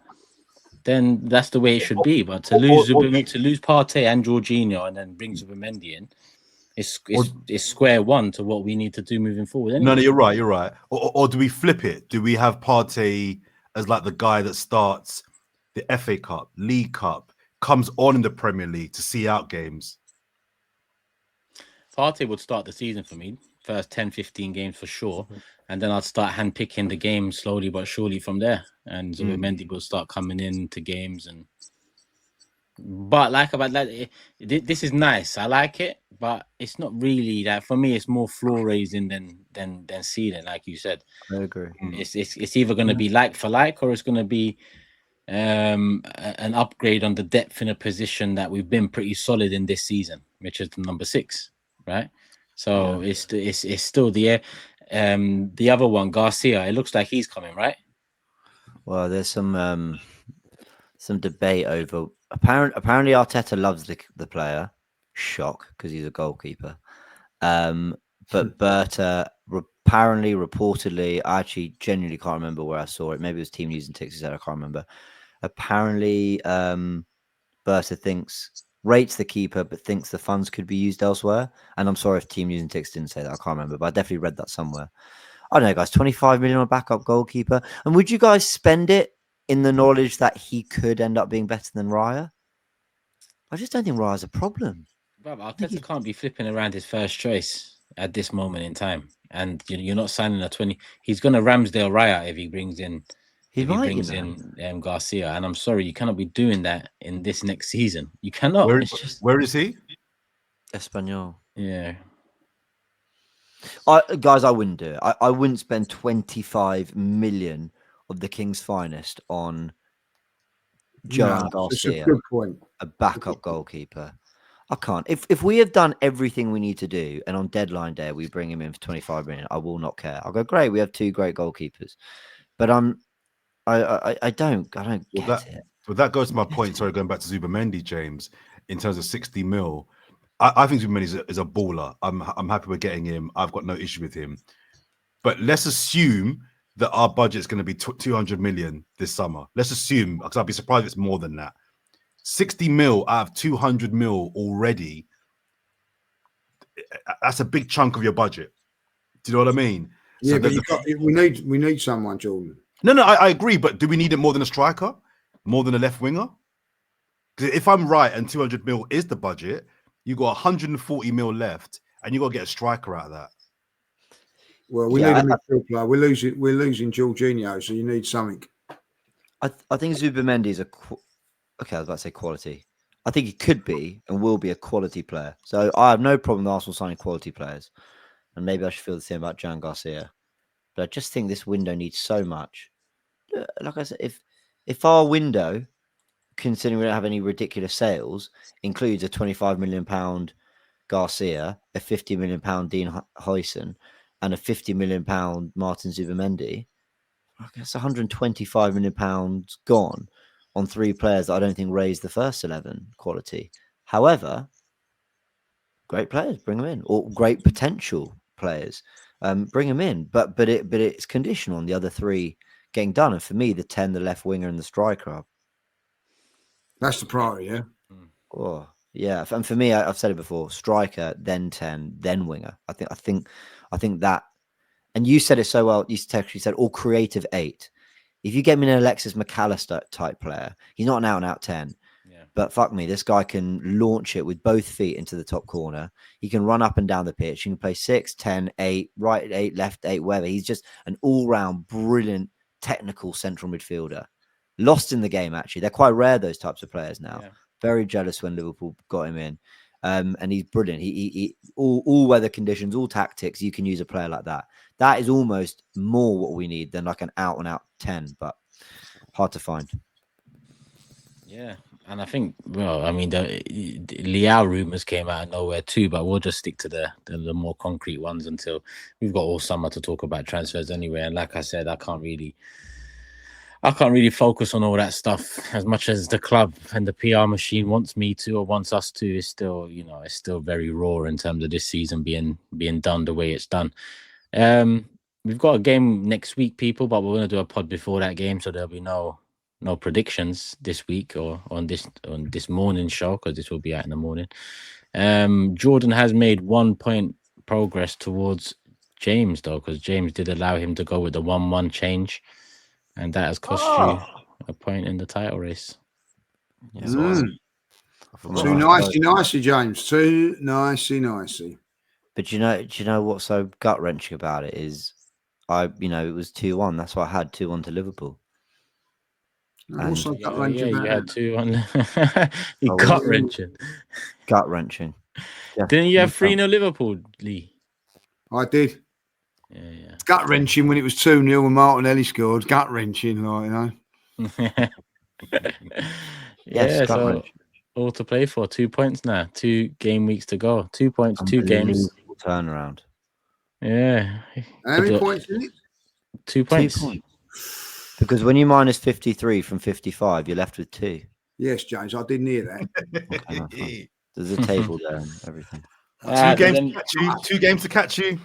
then that's the way it should be. But to lose Partey and Jorginho and then bring Zubimendi in, it's square one to what we need to do moving forward. Anyway. No, you're right. Or do we flip it? Do we have Partey as like the guy that starts the FA Cup, League Cup, comes on in the Premier League to see out games? Partey would start the season for me, first 10, 15 games for sure. And then I'd start handpicking the games slowly but surely from there. And Zubimendi will start coming into games. But this is nice. I like it, but it's not really that. For me, it's more floor raising than ceiling, like you said. I agree. It's either going to be like for like, or it's going to be an upgrade on the depth in a position that we've been pretty solid in this season, which is the number 6, right? So it's still the other one, Garcia. It looks like he's coming, right? Well, there's some debate over. Apparently, Arteta loves the player. Shock, because he's a goalkeeper. But Berta reportedly, I actually genuinely can't remember where I saw it. Maybe it was Team News and Tix said, I can't remember. Apparently, Berta rates the keeper, but thinks the funds could be used elsewhere. And I'm sorry if Team News and Tix didn't say that. I can't remember, but I definitely read that somewhere. I don't know, guys. 25 million on a backup goalkeeper, and would you guys spend it in the knowledge that he could end up being better than Raya? I just don't think Raya's a problem. But Arteta can't be flipping around his first choice at this moment in time, and you're not signing a 20. He's going to Ramsdale Raya if he brings in. Garcia, and I'm sorry, you cannot be doing that in this next season. You cannot. Where is he? Espanyol. Yeah. Guys, I wouldn't do it. I wouldn't spend 25 million of the King's finest on Joan Garcia, a good point. A backup goalkeeper. I can't. If we have done everything we need to do, and on deadline day we bring him in for 25 million, I will not care. I'll go, great, we have 2 great goalkeepers. But I don't get it. But that goes to my point. Sorry, going back to Zubimendi, James, in terms of 60 mil. I think Zubimendi is a baller. I'm happy with getting him. I've got no issue with him. But let's assume that our budget is going to be 200 million this summer. Let's assume, because I'd be surprised if it's more than that. 60 mil out of 200 mil already. That's a big chunk of your budget. Do you know what I mean? Yeah, so but we need someone, Jordan. No, I agree. But do we need it more than a striker? More than a left winger? Because if I'm right and 200 mil is the budget, you got 140 mil left, and you got to get a striker out of that. Well, we need a midfield player. We're losing Jorginho, so you need something. I think Zubimendi is I was about to say quality. I think he could be and will be a quality player. So I have no problem with Arsenal signing quality players. And maybe I should feel the same about Jan Garcia. But I just think this window needs so much. Like I said, if our window, considering we don't have any ridiculous sales, includes a £25 million Garcia, a £50 million Dean Huyson, and a £50 million Martin Zubimendi, that's £125 million gone on 3 players that I don't think raise the first 11 quality. However, great players, bring them in, or great potential players, bring them in. But it's conditional on the other 3 getting done. And for me, the 10, the left winger, and the striker. That's the priority, yeah. Oh, yeah. And for me, I've said it before: striker, then 10, then winger. I think that. And you said it so well. You actually said all creative 8. If you get me an Alexis McAllister type player, he's not an out-and-out 10. Yeah. But fuck me, this guy can launch it with both feet into the top corner. He can run up and down the pitch. He can play 6, 10, 8, right 8, left 8, wherever. He's just an all-round brilliant technical central midfielder. Lost in the game, actually. They're quite rare, those types of players now. Yeah. very jealous when Liverpool got him in. And he's brilliant. He all weather conditions, all tactics, you can use a player like that. That is almost more what we need than like an out and out 10, but hard to find. Yeah, and I think, well, I mean, the Liao rumors came out of nowhere too, but we'll just stick to the more concrete ones until we've got all summer to talk about transfers anyway. And like I said, I can't really focus on all that stuff as much as the club and the PR machine wants me to or wants us to. It's still, it's still very raw in terms of this season being done the way it's done. We've got a game next week, people, but we're going to do a pod before that game, so there'll be no predictions this week or on this morning show, because this will be out in the morning. Jordan has made 1 point progress towards James, though, because James did allow him to go with the 1-1 change, and that has cost you a point in the title race. Yeah. Too nicey, James. Too nicey. But do you know what's so gut wrenching about it is, it was 2-1. That's why I had 2-1 to Liverpool. And you had 2-1. Gut wrenching. Gut wrenching. Didn't you have 3-0 Liverpool, Lee? I did. Yeah. Gut wrenching when it was 2-0 when Martinelli scored. Gut wrenching, Yes, so all to play for. 2 points now. 2 game weeks to go. 2 points, 2 games. Turnaround. Yeah. How many points is it? 2 points. 2 points. Because when you minus 53 from 55, you're left with 2. Yes, James, I didn't hear that. Okay, there's a table there and everything. 2 games to catch you.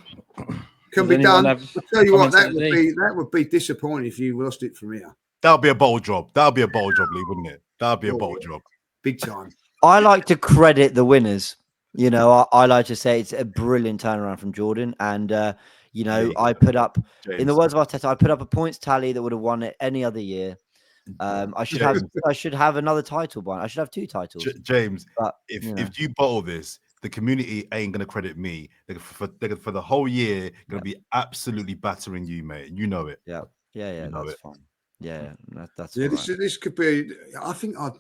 Can be done. I'll tell you what, that would be disappointing if you lost it from here. That'll be a bottle drop. Lee, wouldn't it? That'll be a bottle drop. Big time. I like to credit the winners. I like to say it's a brilliant turnaround from Jordan. And, I put up, James, in the words of Arteta, I put up a points tally that would have won it any other year. I should have another title by. I should have 2 titles. James, but, if you bottle this, the community ain't gonna credit me. For the whole year, gonna be absolutely battering you, mate. You know it. Yeah, that's fine. Yeah, that's right. This could be. I think I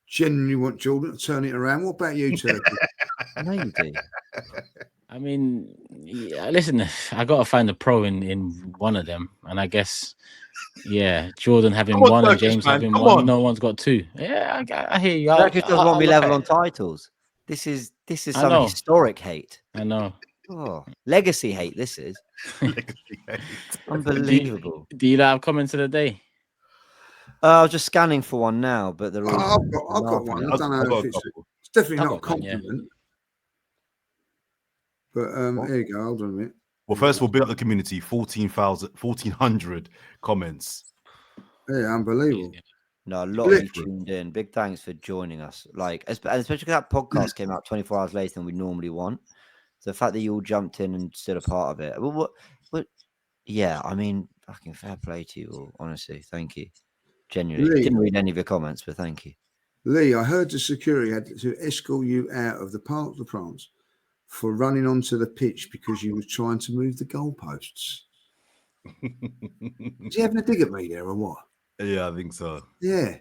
genuinely want Jordan to turn it around. What about you, Turkey? No, you do. I mean, listen, I got to find a pro in one of them, and I guess, Jordan having 1 and James having 1. No one's got 2. Yeah, I hear you. That just doesn't want me level on titles. This is some historic hate. I know. Oh, legacy hate. This is legacy hate. Unbelievable. Do you have comments of the day? I was just scanning for one now, but they're all. I've got one. I don't know if it's definitely not a compliment. But here you go. Hold on a minute. Well, first of all, build up the community. 1,400 comments. Yeah, unbelievable. No, a lot of you tuned in. Big thanks for joining us. Especially because that podcast came out 24 hours later than we normally want. So the fact that you all jumped in and stood a part of it. Well, I mean, fucking fair play to you all. Honestly, thank you. Genuinely, I didn't read any of your comments, but thank you. Lee, I heard the security had to escort you out of the Parc de France for running onto the pitch because you were trying to move the goalposts. Is he having a dig at me there or what? Yeah, I think so. Yeah.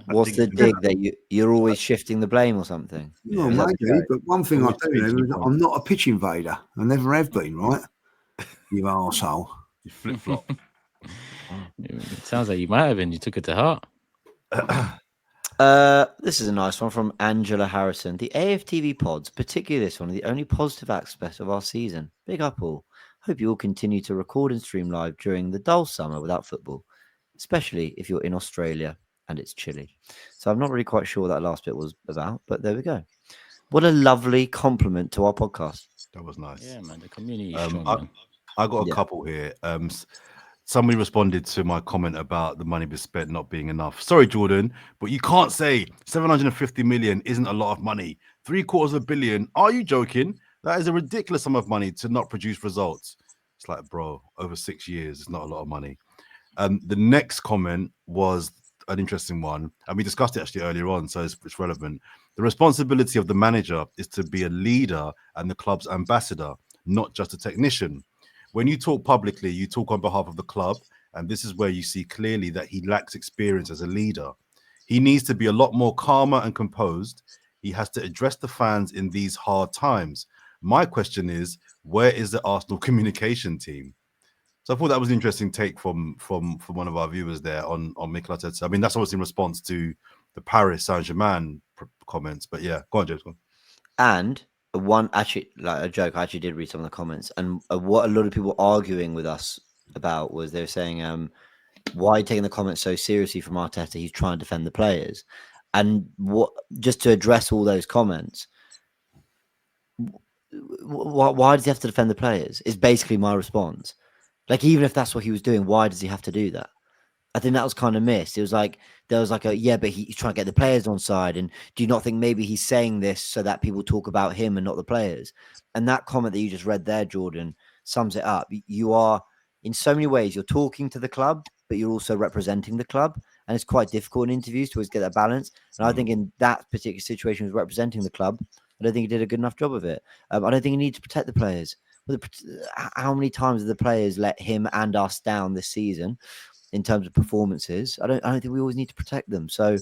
What's the dig that you're always shifting the blame or something? Well, maybe, but one thing I do know is I'm not a pitch invader. I never have been, right? You arsehole. You flip-flop. It sounds like you might have been. You took it to heart. This is a nice one from Angela Harrison. The AFTV pods, particularly this one, are the only positive aspect of our season. Big up all. Hope you all continue to record and stream live during the dull summer without football, especially if you're in Australia and it's chilly. So I'm not really quite sure what that last bit was about, but there we go. What a lovely compliment to our podcast. That was nice. Yeah, man. The community is strong, man. I got a couple here. Somebody responded to my comment about the money we spent not being enough. Sorry, Jordan, but you can't say 750 million isn't a lot of money. 750 million. Are you joking? That is a ridiculous sum of money to not produce results. It's like, bro, over 6 years, it's not a lot of money. The next comment was an interesting one, and we discussed it actually earlier on, so it's relevant. The responsibility of the manager is to be a leader and the club's ambassador, not just a technician. When you talk publicly, you talk on behalf of the club, and this is where you see clearly that he lacks experience as a leader. He needs to be a lot more calmer and composed. He has to address the fans in these hard times. My question is, where is the Arsenal communication team? So I thought that was an interesting take from one of our viewers there on Mikel Arteta. I mean, that's obviously in response to the Paris Saint-Germain comments. But yeah, go on, James. Go on. And one, actually, like a joke, I actually did read some of the comments. And what a lot of people were arguing with us about was they were saying, why are you taking the comments so seriously from Arteta? He's trying to defend the players. And what, just to address all those comments, why does he have to defend the players? Is basically my response. Like, even if that's what he was doing, why does he have to do that? I think that was kind of missed. It was like, there was like a, yeah, but he's trying to get the players on side. And do you not think maybe he's saying this so that people talk about him and not the players? And that comment that you just read there, Jordan, sums it up. You are, in so many ways, you're talking to the club, but you're also representing the club. And it's quite difficult in interviews to always get that balance. And I think in that particular situation, was representing the club, I don't think he did a good enough job of it. I don't think he needs to protect the players. How many times have the players let him and us down this season in terms of performances? I don't think we always need to protect them. So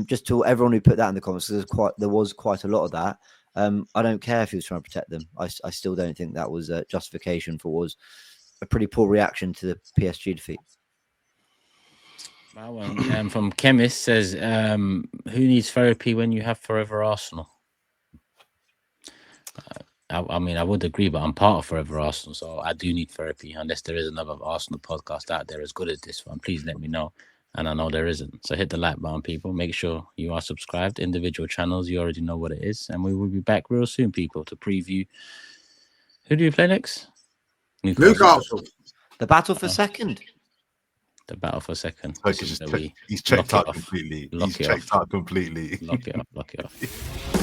just to everyone who put that in the comments, there was quite a lot of that. I don't care if he was trying to protect them. I still don't think that was a justification for what was a pretty poor reaction to the PSG defeat. My one from Chemist says, who needs therapy when you have Fourever Arsenal? I mean, I would agree, but I'm part of Fourever Arsenal, so I do need therapy. Unless there is another Arsenal podcast out there as good as this one, please let me know. And I know there isn't. So hit the like button, people. Make sure you are subscribed. Individual channels, you already know what it is. And we will be back real soon, people, to preview. Who do you play next? Newcastle. The battle for second. The battle for second. He's checked out completely. Lock it off.